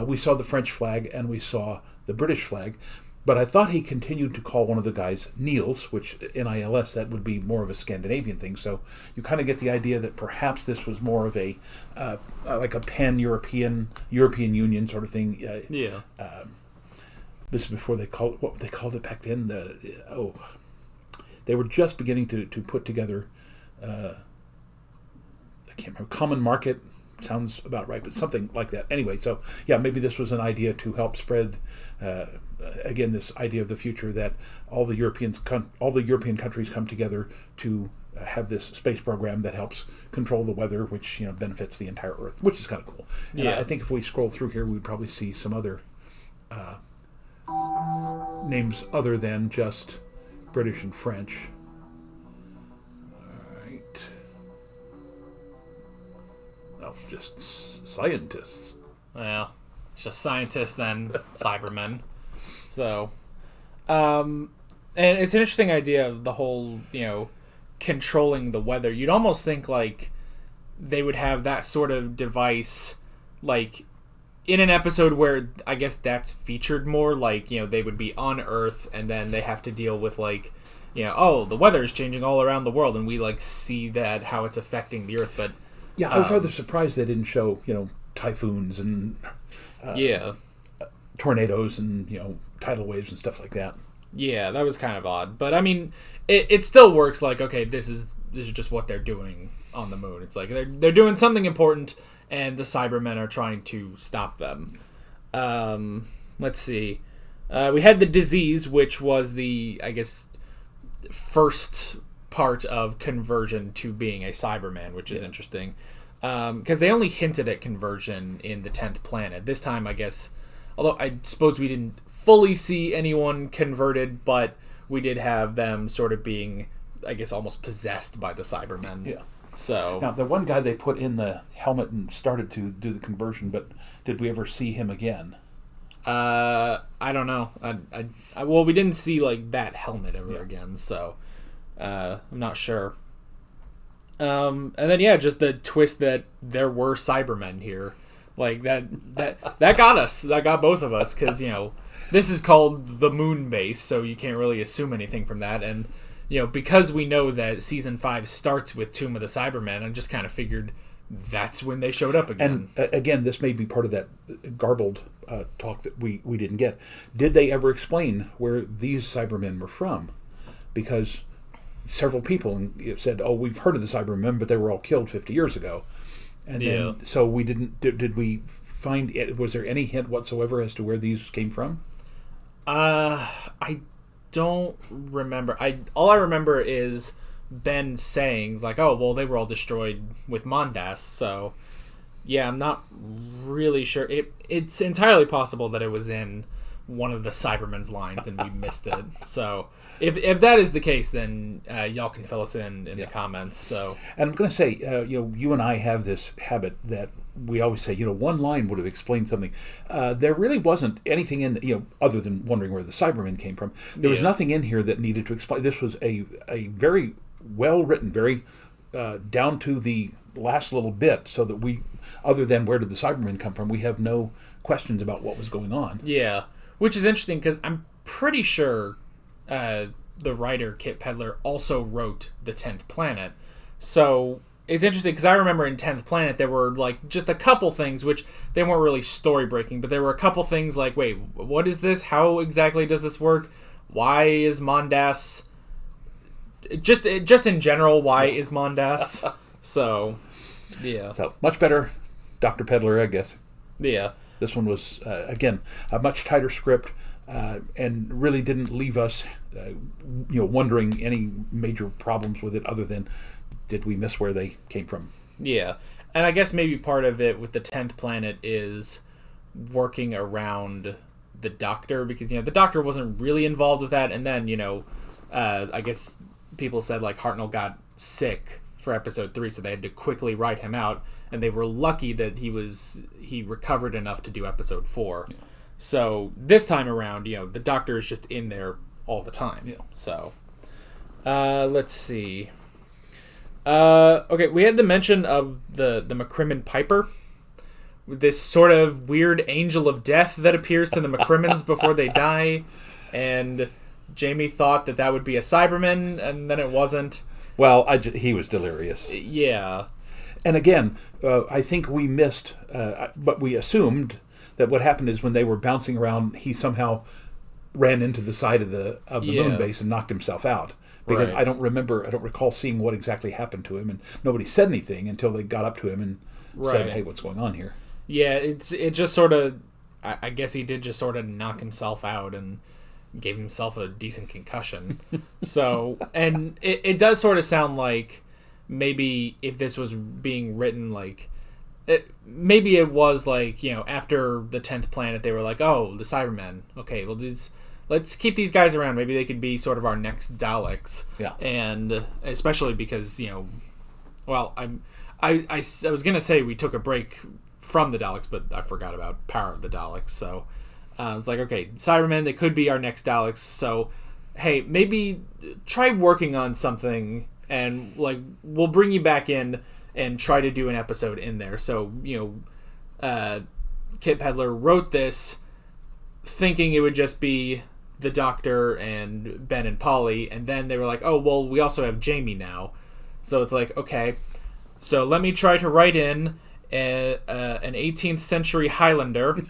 Speaker 2: we saw the French flag and we saw the British flag, but I thought he continued to call one of the guys Niels, which Nils, that would be more of a Scandinavian thing. So you kind of get the idea that perhaps this was more of a like a pan-European Union sort of thing. This is before they called what they called it back then. They were just beginning to put together. I can't remember. Common market sounds about right, but something like that. Anyway, so yeah, maybe this was an idea to help spread. Again, this idea of the future that all the European countries come together to have this space program that helps control the weather, which benefits the entire Earth, which is kind of cool. And I think if we scroll through here, we'd probably see some other names other than just British and French. All right. Oh, just scientists.
Speaker 1: Well, it's just scientists then Cybermen. So, and it's an interesting idea of the whole, controlling the weather. You'd almost think like they would have that sort of device, like in an episode where I guess that's featured more. Like, they would be on Earth and then they have to deal with like, oh, the weather is changing all around the world, and we like see that how it's affecting the Earth. But
Speaker 2: yeah, I was rather surprised they didn't show typhoons and tornadoes and tidal waves and stuff like that.
Speaker 1: Yeah, that was kind of odd, but I mean, it still works. Like, okay, this is just what they're doing on the moon. It's like they're doing something important, and the Cybermen are trying to stop them. Let's see. We had the disease, which was the, I guess, first part of conversion to being a Cyberman, which is interesting, because they only hinted at conversion in the 10th Planet. This time, I guess. Although I suppose we didn't fully see anyone converted, but we did have them sort of being, I guess, almost possessed by the Cybermen. Yeah. So
Speaker 2: now the one guy they put in the helmet and started to do the conversion, but did we ever see him again?
Speaker 1: I don't know. Well, we didn't see like that helmet ever again, so I'm not sure. And then just the twist that there were Cybermen here. Like that got us. That got both of us, because this is called the Moonbase, so you can't really assume anything from that. And because we know that season 5 starts with Tomb of the Cybermen, I just kind of figured that's when they showed up again.
Speaker 2: And again, this may be part of that garbled talk that we didn't get. Did they ever explain where these Cybermen were from? Because several people said, "Oh, we've heard of the Cybermen, but they were all killed 50 years ago." And then, so we didn't. Did we find it? Was there any hint whatsoever as to where these came from?
Speaker 1: I don't remember. All I remember is Ben saying, like, oh, well, they were all destroyed with Mondas, so... Yeah, I'm not really sure. It's entirely possible that it was in one of the Cybermen's lines and we missed it. So if that is the case, then y'all can fill us in the comments. So,
Speaker 2: and I'm going to say, you and I have this habit that we always say, one line would have explained something. There really wasn't anything in, other than wondering where the Cybermen came from. There was nothing in here that needed to explain. This was a very well written, very down to the last little bit, so that we, other than where did the Cybermen come from, we have no questions about what was going on.
Speaker 1: Yeah, which is interesting because I'm pretty sure the writer Kit Pedler also wrote the 10th Planet. So it's interesting because I remember in 10th Planet there were like just a couple things which they weren't really story breaking, but there were a couple things like, wait, what is this? How exactly does this work? Why is Mondas? Just in general, why is Mondas? So, yeah.
Speaker 2: So, much better, Dr. Pedler, I guess.
Speaker 1: Yeah.
Speaker 2: This one was, again, a much tighter script and really didn't leave us, wondering any major problems with it other than, did we miss where they came from?
Speaker 1: Yeah. And I guess maybe part of it with the 10th Planet is working around the Doctor, because, the Doctor wasn't really involved with that. And then, I guess people said, like, Hartnell got sick for episode 3, so they had to quickly write him out, and they were lucky that he recovered enough to do episode 4. Yeah. So this time around, the Doctor is just in there all the time.
Speaker 2: Yeah.
Speaker 1: So let's see. Okay, we had the mention of the McCrimmon Piper, this sort of weird angel of death that appears to the McCrimmons before they die, and Jamie thought that would be a Cyberman, and then it wasn't.
Speaker 2: Well, he was delirious.
Speaker 1: Yeah.
Speaker 2: And again, I think we missed, but we assumed that what happened is when they were bouncing around, he somehow ran into the side of the Moonbase and knocked himself out. Because
Speaker 1: right.
Speaker 2: I don't recall seeing what exactly happened to him, and nobody said anything until they got up to him and said, hey, what's going on here?
Speaker 1: Yeah, it just sort of, I guess he did just sort of knock himself out and gave himself a decent concussion. So, and it does sort of sound like maybe if this was being written like, maybe it was like, after the 10th Planet, they were like, oh, the Cybermen. Okay, well, let's keep these guys around. Maybe they could be sort of our next Daleks.
Speaker 2: Yeah.
Speaker 1: And especially because, well, I was going to say we took a break from the Daleks, but I forgot about Power of the Daleks, so... it's like, okay, Cybermen, they could be our next Daleks, so, hey, maybe try working on something, and, like, we'll bring you back in and try to do an episode in there. So, Kit Pedler wrote this thinking it would just be the Doctor and Ben and Polly, and then they were like, oh, well, we also have Jamie now. So it's like, okay, so let me try to write in an 18th century Highlander...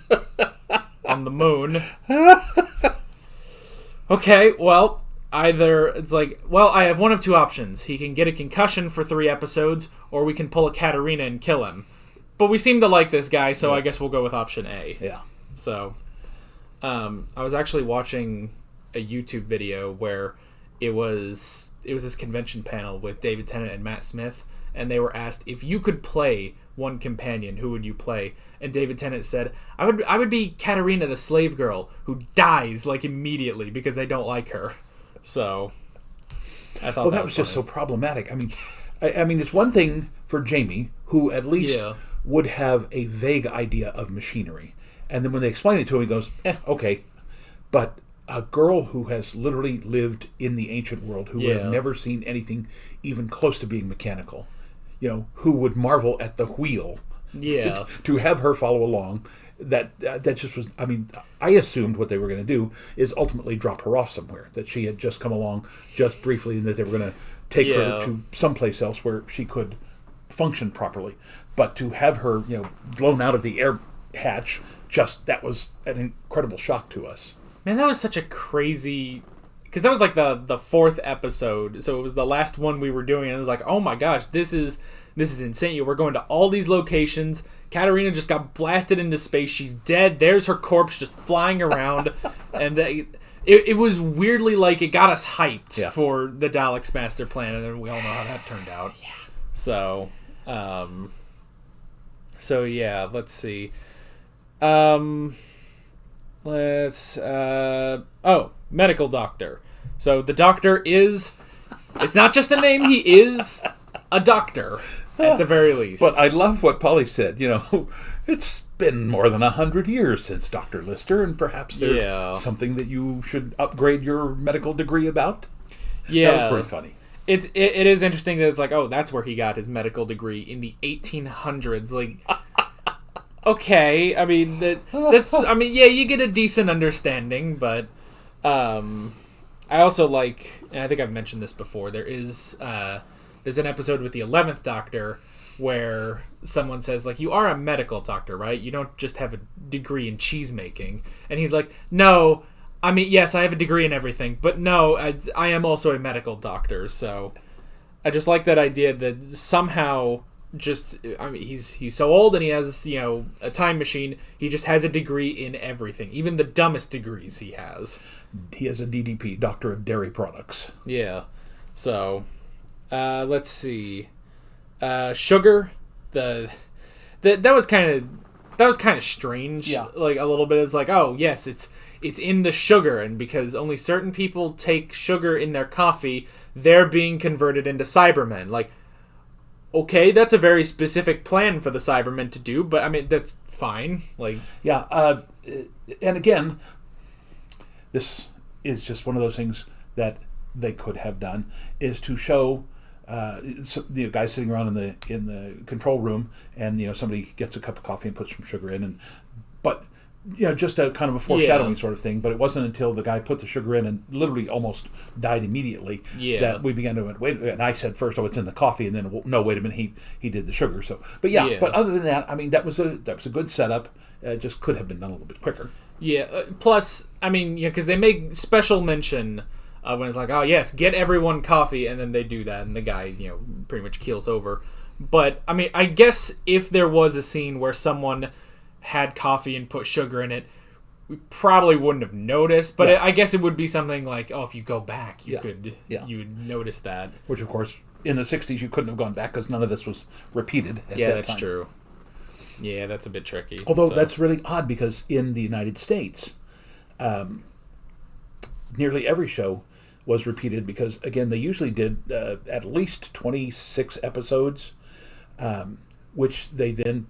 Speaker 1: on the moon. Okay, well, either it's like, well, I have one of two options. He can get a concussion for 3 episodes, or we can pull a Katarina and kill him. But we seem to like this guy, so I guess we'll go with option A.
Speaker 2: Yeah.
Speaker 1: So, I was actually watching a YouTube video where it was this convention panel with David Tennant and Matt Smith, and they were asked, if you could play one companion, who would you play? And David Tennant said, I would be Katarina, the slave girl, who dies like immediately because they don't like her. So I thought
Speaker 2: that was just so problematic. I mean, it's one thing for Jamie, who at least would have a vague idea of machinery, and then when they explain it to him, he goes, okay. But a girl who has literally lived in the ancient world, who would have never seen anything even close to being mechanical, who would marvel at the wheel.
Speaker 1: Yeah.
Speaker 2: To have her follow along, that just was, I assumed what they were going to do is ultimately drop her off somewhere, that she had just come along just briefly and that they were going to take her to someplace else where she could function properly. But to have her, blown out of the air hatch, that was an incredible shock to us.
Speaker 1: Man, that was such a crazy... Because that was like the 4th episode, so it was the last one we were doing, and it was like, oh my gosh, this is this is insane. We're going to all these locations. Katarina just got blasted into space. She's dead. There's her corpse just flying around. And it was weirdly like it got us hyped for the Daleks' master plan, and then we all know how that turned out. Yeah. So yeah, let's see. Medical doctor. So the doctor is, it's not just a name, he is a doctor at the very least.
Speaker 2: But I love what Polly said, it's been more than 100 years since Dr. Lister, and perhaps there's something that you should upgrade your medical degree about.
Speaker 1: Yeah.
Speaker 2: That was pretty funny.
Speaker 1: It is interesting that it's like, oh, that's where he got his medical degree in the 1800s. Like, okay, I mean that's you get a decent understanding, but I also like, and I think I've mentioned this before, there's an episode with the 11th Doctor where someone says, like, you are a medical doctor, right? You don't just have a degree in cheese making. And he's like, no, I mean, yes, I have a degree in everything, but no, I am also a medical doctor. So I just like that idea that somehow he's so old and he has, a time machine. He just has a degree in everything, even the dumbest degrees he has.
Speaker 2: He has a DDP, Doctor of Dairy Products.
Speaker 1: Yeah. So, let's see. Sugar, that was kind of strange.
Speaker 2: Yeah.
Speaker 1: Like a little bit. It's like, oh yes, it's in the sugar, and because only certain people take sugar in their coffee, they're being converted into Cybermen. Like, okay, that's a very specific plan for the Cybermen to do, but I mean that's fine. Like,
Speaker 2: yeah, and again, this is just one of those things that they could have done, is to show the guys sitting around in the control room, and somebody gets a cup of coffee and puts some sugar in, but just a kind of a foreshadowing sort of thing. But it wasn't until the guy put the sugar in and literally almost died immediately that we began to wait. And I said first, oh, it's in the coffee, and then no, wait a minute, he did the sugar. So, but but other than that, I mean, that was a good setup. It just could have been done a little bit quicker.
Speaker 1: Yeah. Plus, I mean, because they make special mention when it's like, oh yes, get everyone coffee, and then they do that, and the guy, pretty much keels over. But I mean, I guess if there was a scene where someone had coffee and put sugar in it, we probably wouldn't have noticed. But I guess it would be something like, oh, if you go back, you would notice that.
Speaker 2: Which, of course, in the 60s, you couldn't have gone back because none of this was repeated at that time.
Speaker 1: Yeah, that's true. Yeah, that's a bit tricky.
Speaker 2: Although that's really odd, because in the United States, nearly every show was repeated, because, again, they usually did at least 26 episodes, which they then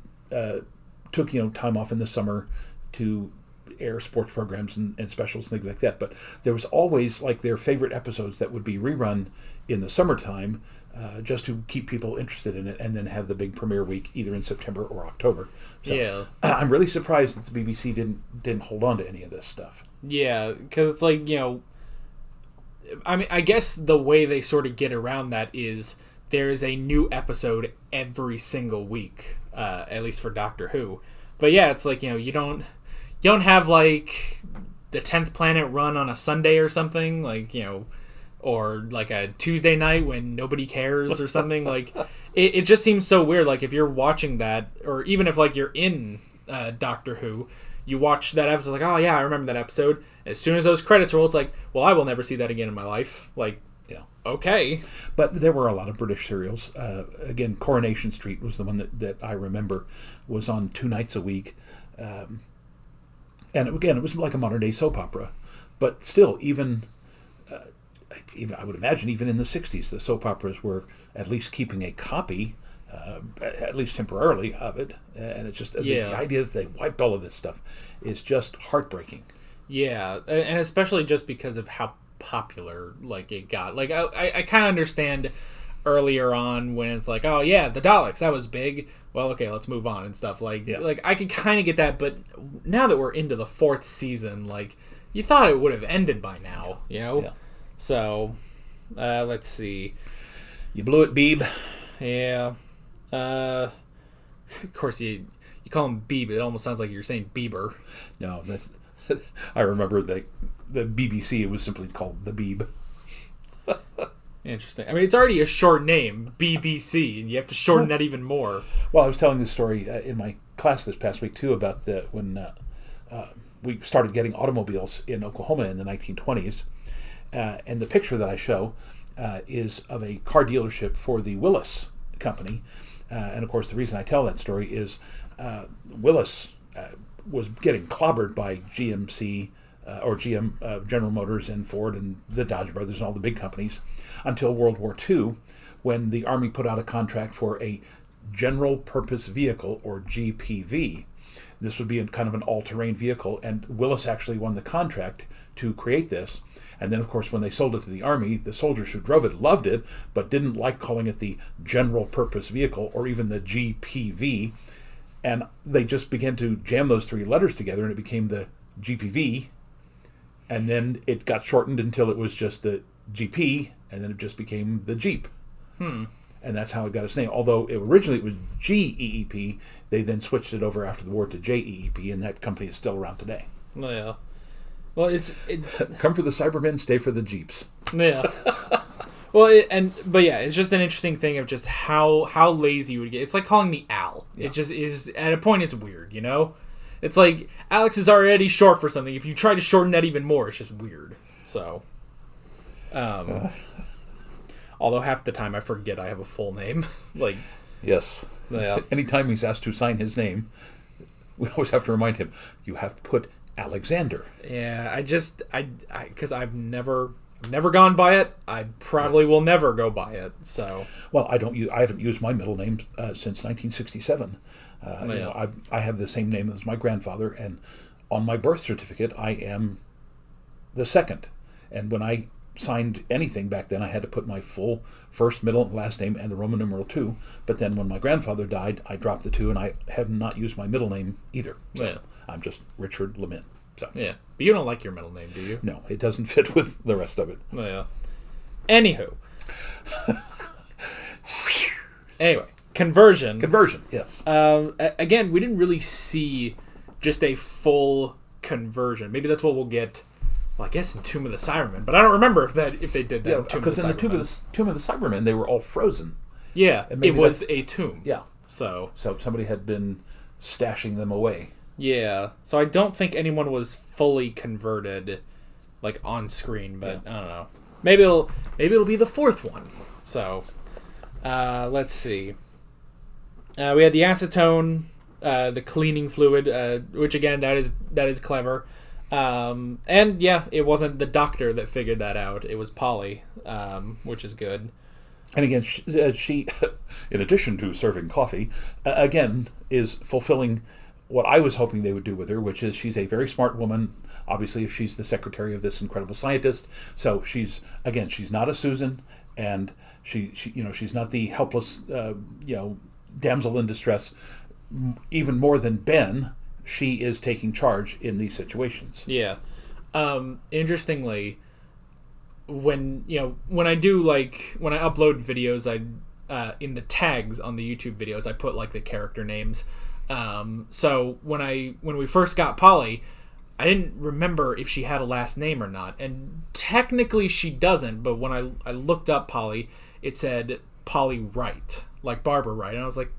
Speaker 2: took time off in the summer to air sports programs and specials and things like that. But there was always like their favorite episodes that would be rerun in the summertime, just to keep people interested in it, and then have the big premiere week either in September or October. So, I'm really surprised that the BBC didn't hold on to any of this stuff.
Speaker 1: Yeah, because it's like, I mean, I guess the way they sort of get around that is there is a new episode every single week, at least for Doctor Who. But yeah, it's like, you don't have like the 10th Planet run on a Sunday or something, like, or like a Tuesday night when nobody cares or something. Like, it just seems so weird. Like, if you're watching that, or even if like you're in Doctor Who, you watch that episode, like, oh yeah, I remember that episode. As soon as those credits roll, it's like, well, I will never see that again in my life. Like, okay.
Speaker 2: But there were a lot of British serials. Again, Coronation Street was the one that I remember was on 2 nights a week. And again, it was like a modern-day soap opera. But still, even I would imagine, even in the 60s, the soap operas were at least keeping a copy, at least temporarily, of it. And it's just the idea that they wiped all of this stuff is just heartbreaking.
Speaker 1: Yeah, and especially just because of how popular like it got. Like, I kind of understand earlier on when it's like, oh yeah, the Daleks, that was big, well, okay, let's move on and stuff. Like, like I could kind of get that, but now that we're into the 4th season, like, you thought it would have ended by now, So let's see,
Speaker 2: you blew it, Beeb.
Speaker 1: Yeah. Of course, you call him Beeb, it almost sounds like you're saying Bieber.
Speaker 2: No, that's I remember the BBC, it was simply called the Beeb.
Speaker 1: Interesting. I mean, it's already a short name, BBC, and you have to shorten that even more.
Speaker 2: Well, I was telling this story in my class this past week, too, about when we started getting automobiles in Oklahoma in the 1920s. And the picture that I show is of a car dealership for the Willis Company. And, of course, the reason I tell that story is Willis was getting clobbered by GMC or GM, General Motors and Ford and the Dodge Brothers and all the big companies until World War II, when the Army put out a contract for a General Purpose Vehicle, or GPV. This would be kind of an all-terrain vehicle, and Willis actually won the contract to create this. And then, of course, when they sold it to the Army, the soldiers who drove it loved it, but didn't like calling it the General Purpose Vehicle or even the GPV. And they just began to jam those three letters together, and it became the GPV. And then it got shortened until it was just the GP, and then it just became the Jeep. And that's how it got its name. Although originally it was GEEP, they then switched it over after the war to JEEP, and that company is still around today.
Speaker 1: Yeah. Well, it's
Speaker 2: come for the Cybermen, stay for the Jeeps.
Speaker 1: Yeah. Well, but yeah, it's just an interesting thing of just how lazy you would get. It's like calling me Al. Yeah. It just is, at a point, it's weird, you know? It's like, Alex is already short for something. If you try to shorten that even more, it's just weird. So, although half the time I forget I have a full name. Like,
Speaker 2: yes.
Speaker 1: Yeah.
Speaker 2: Anytime he's asked to sign his name, we always have to remind him, you have to put Alexander.
Speaker 1: Yeah, because I've never gone by it. I probably will never go by it. So,
Speaker 2: well, I haven't used my middle name since 1967. You know, I have the same name as my grandfather, and on my birth certificate, I am the second. And when I signed anything back then, I had to put my full first, middle, and last name and the Roman numeral 2. But then when my grandfather died, I dropped the 2, and I have not used my middle name either. So I'm just Richard Lemon. So.
Speaker 1: Yeah, but you don't like your middle name, do you?
Speaker 2: No, it doesn't fit with the rest of it.
Speaker 1: Yeah. Anywho. Anyway. Conversion,
Speaker 2: yes.
Speaker 1: Again, we didn't really see just a full conversion. Maybe that's what we'll get, well, I guess, in Tomb of the Cybermen. But I don't remember if they did that.
Speaker 2: Yeah, because in the Tomb of the Cybermen, they were all frozen.
Speaker 1: Yeah, it was a tomb.
Speaker 2: Yeah.
Speaker 1: So
Speaker 2: somebody had been stashing them away.
Speaker 1: Yeah. So I don't think anyone was fully converted, like, on screen. But I don't know. Maybe it'll be the fourth one. So, let's see. We had the acetone, the cleaning fluid, which again that is clever, and yeah, it wasn't the doctor that figured that out. It was Polly, which is good.
Speaker 2: And again, she in addition to serving coffee, again is fulfilling what I was hoping they would do with her, which is she's a very smart woman. Obviously, if she's the secretary of this incredible scientist, so she's not a Susan, and she's not the helpless damsel in distress. Even more than Ben, she is taking charge in these situations.
Speaker 1: Yeah. Interestingly, when I do, like, when I upload videos, I in the tags on the YouTube videos, I put, like, the character names. So when we first got Polly, I didn't remember if she had a last name or not, and technically she doesn't. But when I looked up Polly, it said Polly Wright, like Barbara Wright, and I was like,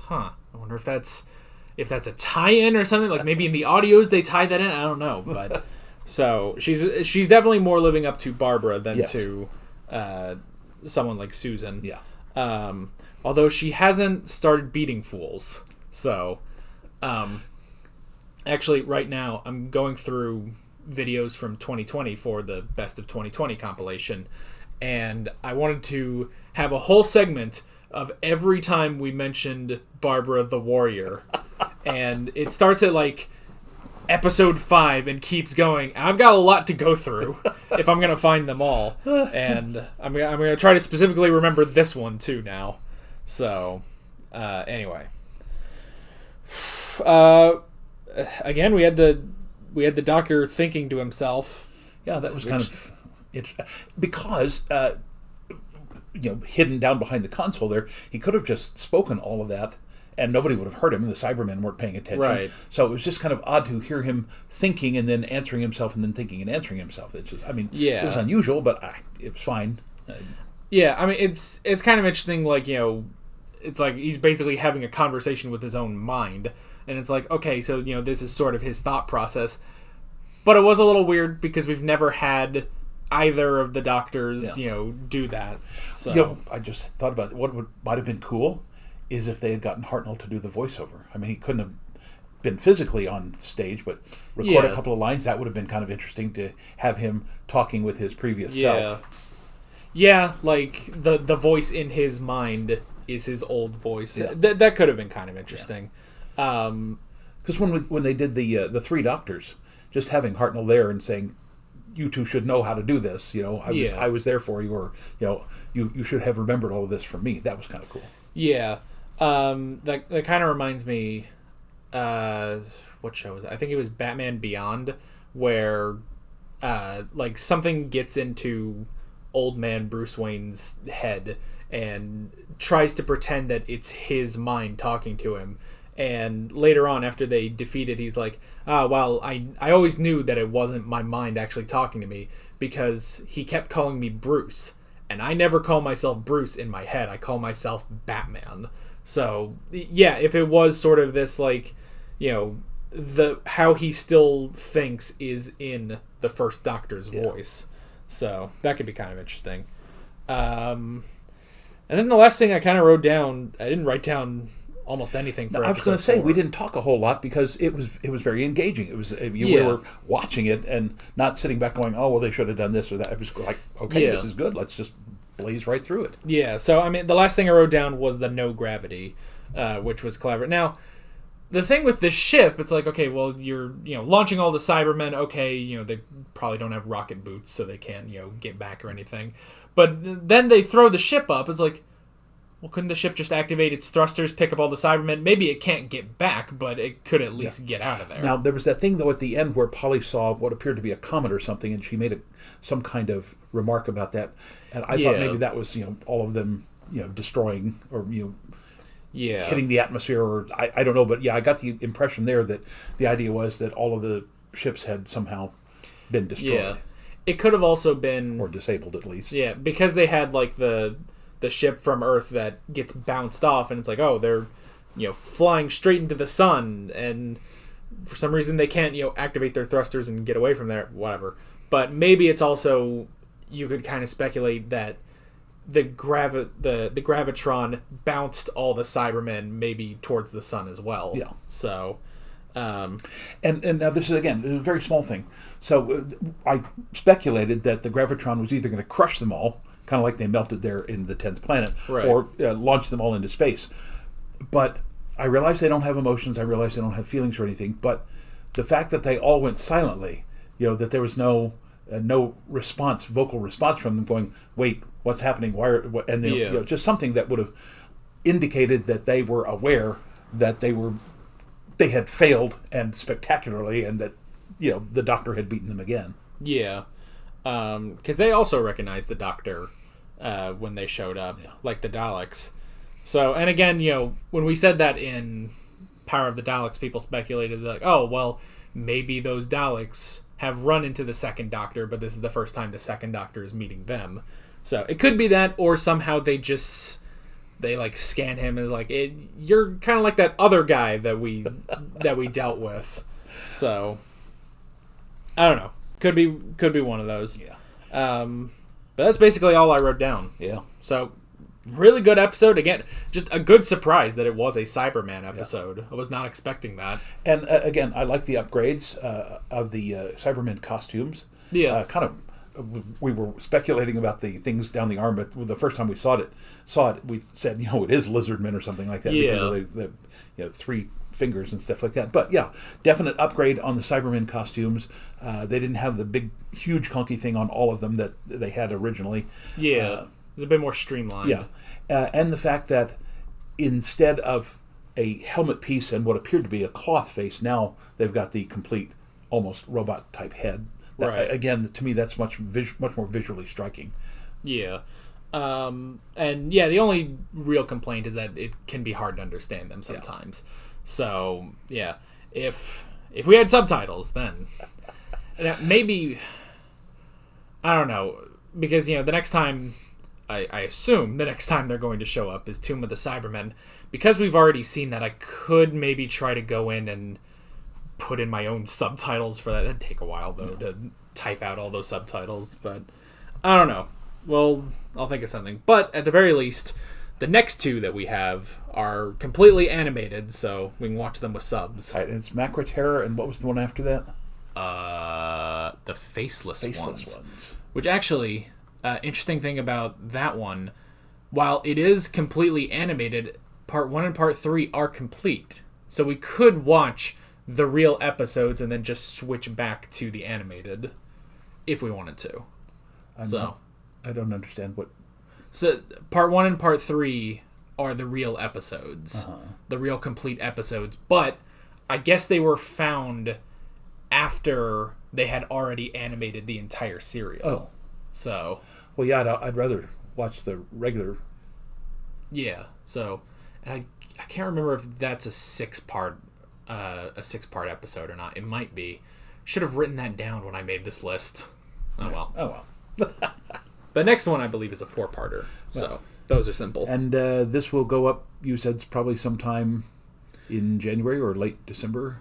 Speaker 1: I wonder if that's a tie-in or something. Like, maybe in the audios they tie that in. I don't know, but so she's definitely more living up to Barbara than to someone like Susan.
Speaker 2: Yeah.
Speaker 1: Although she hasn't started beating fools. So, actually, right now I'm going through videos from 2020 for the Best of 2020 compilation, and I wanted to have a whole segment of every time we mentioned Barbara the Warrior. And it starts at, like, episode 5 and keeps going. And I've got a lot to go through if I'm going to find them all. And I'm going to try to specifically remember this one, too, now. So, anyway. Again, we had the doctor thinking to himself.
Speaker 2: Yeah, that was kind of... because... hidden down behind the console there, he could have just spoken all of that and nobody would have heard him, and the Cybermen weren't paying attention.
Speaker 1: Right.
Speaker 2: So it was just kind of odd to hear him thinking and then answering himself and then thinking and answering himself. It's just, it was unusual, but it was fine.
Speaker 1: Yeah, I mean, it's kind of interesting, like, it's like he's basically having a conversation with his own mind. And it's like, okay, so, this is sort of his thought process. But it was a little weird because we've never had either of the doctors, do that. So
Speaker 2: I just thought about what might have been cool is if they had gotten Hartnell to do the voiceover. I mean, he couldn't have been physically on stage, but record a couple of lines. That would have been kind of interesting to have him talking with his previous self.
Speaker 1: Yeah, like the voice in his mind is his old voice. Yeah. That could have been kind of interesting.
Speaker 2: Because when they did the three doctors, just having Hartnell there and saying, "You two should know how to do this," I was there for you, or you should have remembered all of this from me. That was kind of cool.
Speaker 1: Yeah, that kind of reminds me. What show was it? I think it was Batman Beyond, where like something gets into old man Bruce Wayne's head and tries to pretend that it's his mind talking to him. And later on, after they defeat it, he's like, well, I always knew that it wasn't my mind actually talking to me because he kept calling me Bruce. And I never call myself Bruce in my head. I call myself Batman. So, yeah, if it was sort of this, like, how he still thinks is in the first Doctor's voice. So, that could be kind of interesting. And then the last thing I kind of wrote down, I didn't write down almost anything for
Speaker 2: I was going to say, we didn't talk a whole lot because it was very engaging. It was we were watching it and not sitting back going, oh, well, they should have done this or that. It was like, okay, this is good. Let's just blaze right through it.
Speaker 1: Yeah, so, I mean, the last thing I wrote down was the no gravity, which was clever. Now, the thing with the ship, it's like, okay, well, you're, launching all the Cybermen, okay, they probably don't have rocket boots, so they can't, get back or anything. But then they throw the ship up, it's like, well, couldn't the ship just activate its thrusters, pick up all the Cybermen? Maybe it can't get back, but it could at least get out of there.
Speaker 2: Now, there was that thing, though, at the end where Polly saw what appeared to be a comet or something, and she made some kind of remark about that. And I thought maybe that was, all of them, destroying or, hitting the atmosphere, or I don't know. But, I got the impression there that the idea was that all of the ships had somehow been destroyed.
Speaker 1: Yeah. It could have also been...
Speaker 2: Or disabled, at least.
Speaker 1: Yeah, because they had, like, the ship from Earth that gets bounced off, and it's like, oh, they're, flying straight into the sun, and for some reason they can't, activate their thrusters and get away from there, whatever. But maybe it's also, you could kind of speculate that the gravitron bounced all the Cybermen maybe towards the sun as well.
Speaker 2: Yeah.
Speaker 1: So...
Speaker 2: And now this is, again, a very small thing. So I speculated that the gravitron was either going to crush them all, kind of like they melted there in the 10th planet, or launch them all into space. But I realize they don't have emotions. I realize they don't have feelings or anything. But the fact that they all went silently, that there was no response, vocal response from them going, wait, what's happening? And just something that would have indicated that they were aware that they had failed, and spectacularly, and that the Doctor had beaten them again.
Speaker 1: Yeah, because they also recognized the Doctor when they showed up, like the Daleks. So, and again, when we said that in Power of the Daleks, people speculated like, oh, well, maybe those Daleks have run into the second Doctor, but this is the first time the second Doctor is meeting them. So it could be that, or somehow they like scan him and like, you're kind of like that other guy that we dealt with. So I don't know. Could be one of those.
Speaker 2: Yeah.
Speaker 1: But that's basically all I wrote down.
Speaker 2: Yeah.
Speaker 1: So really good episode. Again, just a good surprise that it was a Cyberman episode. I was not expecting that.
Speaker 2: And again, I like the upgrades of the Cybermen costumes.
Speaker 1: Yeah.
Speaker 2: We were speculating about the things down the arm, but the first time we saw it, we said, it is Lizardmen or something like that because of the 3 fingers and stuff like that. But definite upgrade on the Cybermen costumes. They didn't have the big, huge, clunky thing on all of them that they had originally.
Speaker 1: Yeah, it's a bit more streamlined.
Speaker 2: Yeah, and the fact that instead of a helmet piece and what appeared to be a cloth face, now they've got the complete, almost robot-type head. That, again, to me, that's much more visually striking.
Speaker 1: Yeah. And the only real complaint is that it can be hard to understand them sometimes. Yeah. So, if we had subtitles, then maybe, I don't know, because, the next time I assume the next time they're going to show up is Tomb of the Cybermen. Because we've already seen that, I could maybe try to go in and put in my own subtitles for that. That'd take a while, though, to type out all those subtitles. But I don't know. Well, I'll think of something. But at the very least, the next two that we have are completely animated, so we can watch them with subs.
Speaker 2: Right, and it's Macra Terror, and what was the one after that?
Speaker 1: The Faceless ones. Which actually, interesting thing about that one, while it is completely animated, Part 1 and Part 3 are complete. So we could watch the real episodes and then just switch back to the animated if we wanted to.
Speaker 2: I don't understand what...
Speaker 1: So Part 1 and Part 3 are the real episodes. The real complete episodes. But I guess they were found after they had already animated the entire serial.
Speaker 2: Oh.
Speaker 1: So...
Speaker 2: Well, yeah, I'd rather watch the regular...
Speaker 1: Yeah, so... And I can't remember if that's a six-part episode or not. It might be. Should have written that down when I made this list. Oh, well.
Speaker 2: Oh, well.
Speaker 1: The next one, I believe, is a 4-parter. So, those are simple.
Speaker 2: And this will go up, you said, it's probably sometime in January or late December?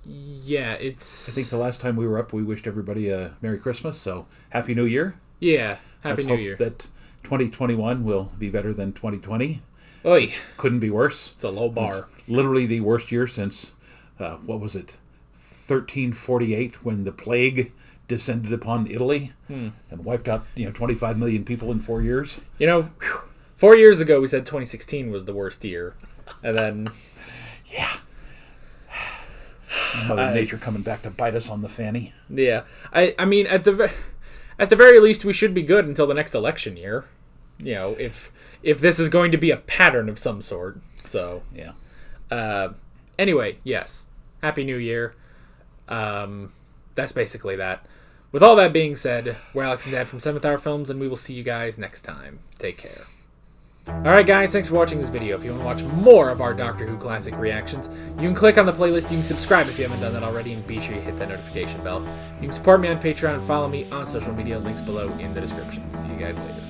Speaker 1: Yeah, it's...
Speaker 2: I think the last time we were up, we wished everybody a Merry Christmas, so Happy New Year.
Speaker 1: Yeah, Happy New Year.
Speaker 2: That 2021 will be better than 2020.
Speaker 1: Oy.
Speaker 2: Couldn't be worse.
Speaker 1: It's a low bar.
Speaker 2: It's literally the worst year since, what was it, 1348, when the plague descended upon Italy and wiped out 25 million people in 4 years.
Speaker 1: 4 years ago we said 2016 was the worst year, and then
Speaker 2: yeah, Mother Nature coming back to bite us on the fanny.
Speaker 1: Yeah, I mean at the very least we should be good until the next election year. If this is going to be a pattern of some sort. So
Speaker 2: yeah.
Speaker 1: Anyway, yes, Happy New Year. That's basically that. With all that being said, we're Alex and Dad from 7th Hour Films, and we will see you guys next time. Take care. Alright guys, thanks for watching this video. If you want to watch more of our Doctor Who classic reactions, you can click on the playlist, you can subscribe if you haven't done that already, and be sure you hit that notification bell. You can support me on Patreon and follow me on social media, links below in the description. See you guys later.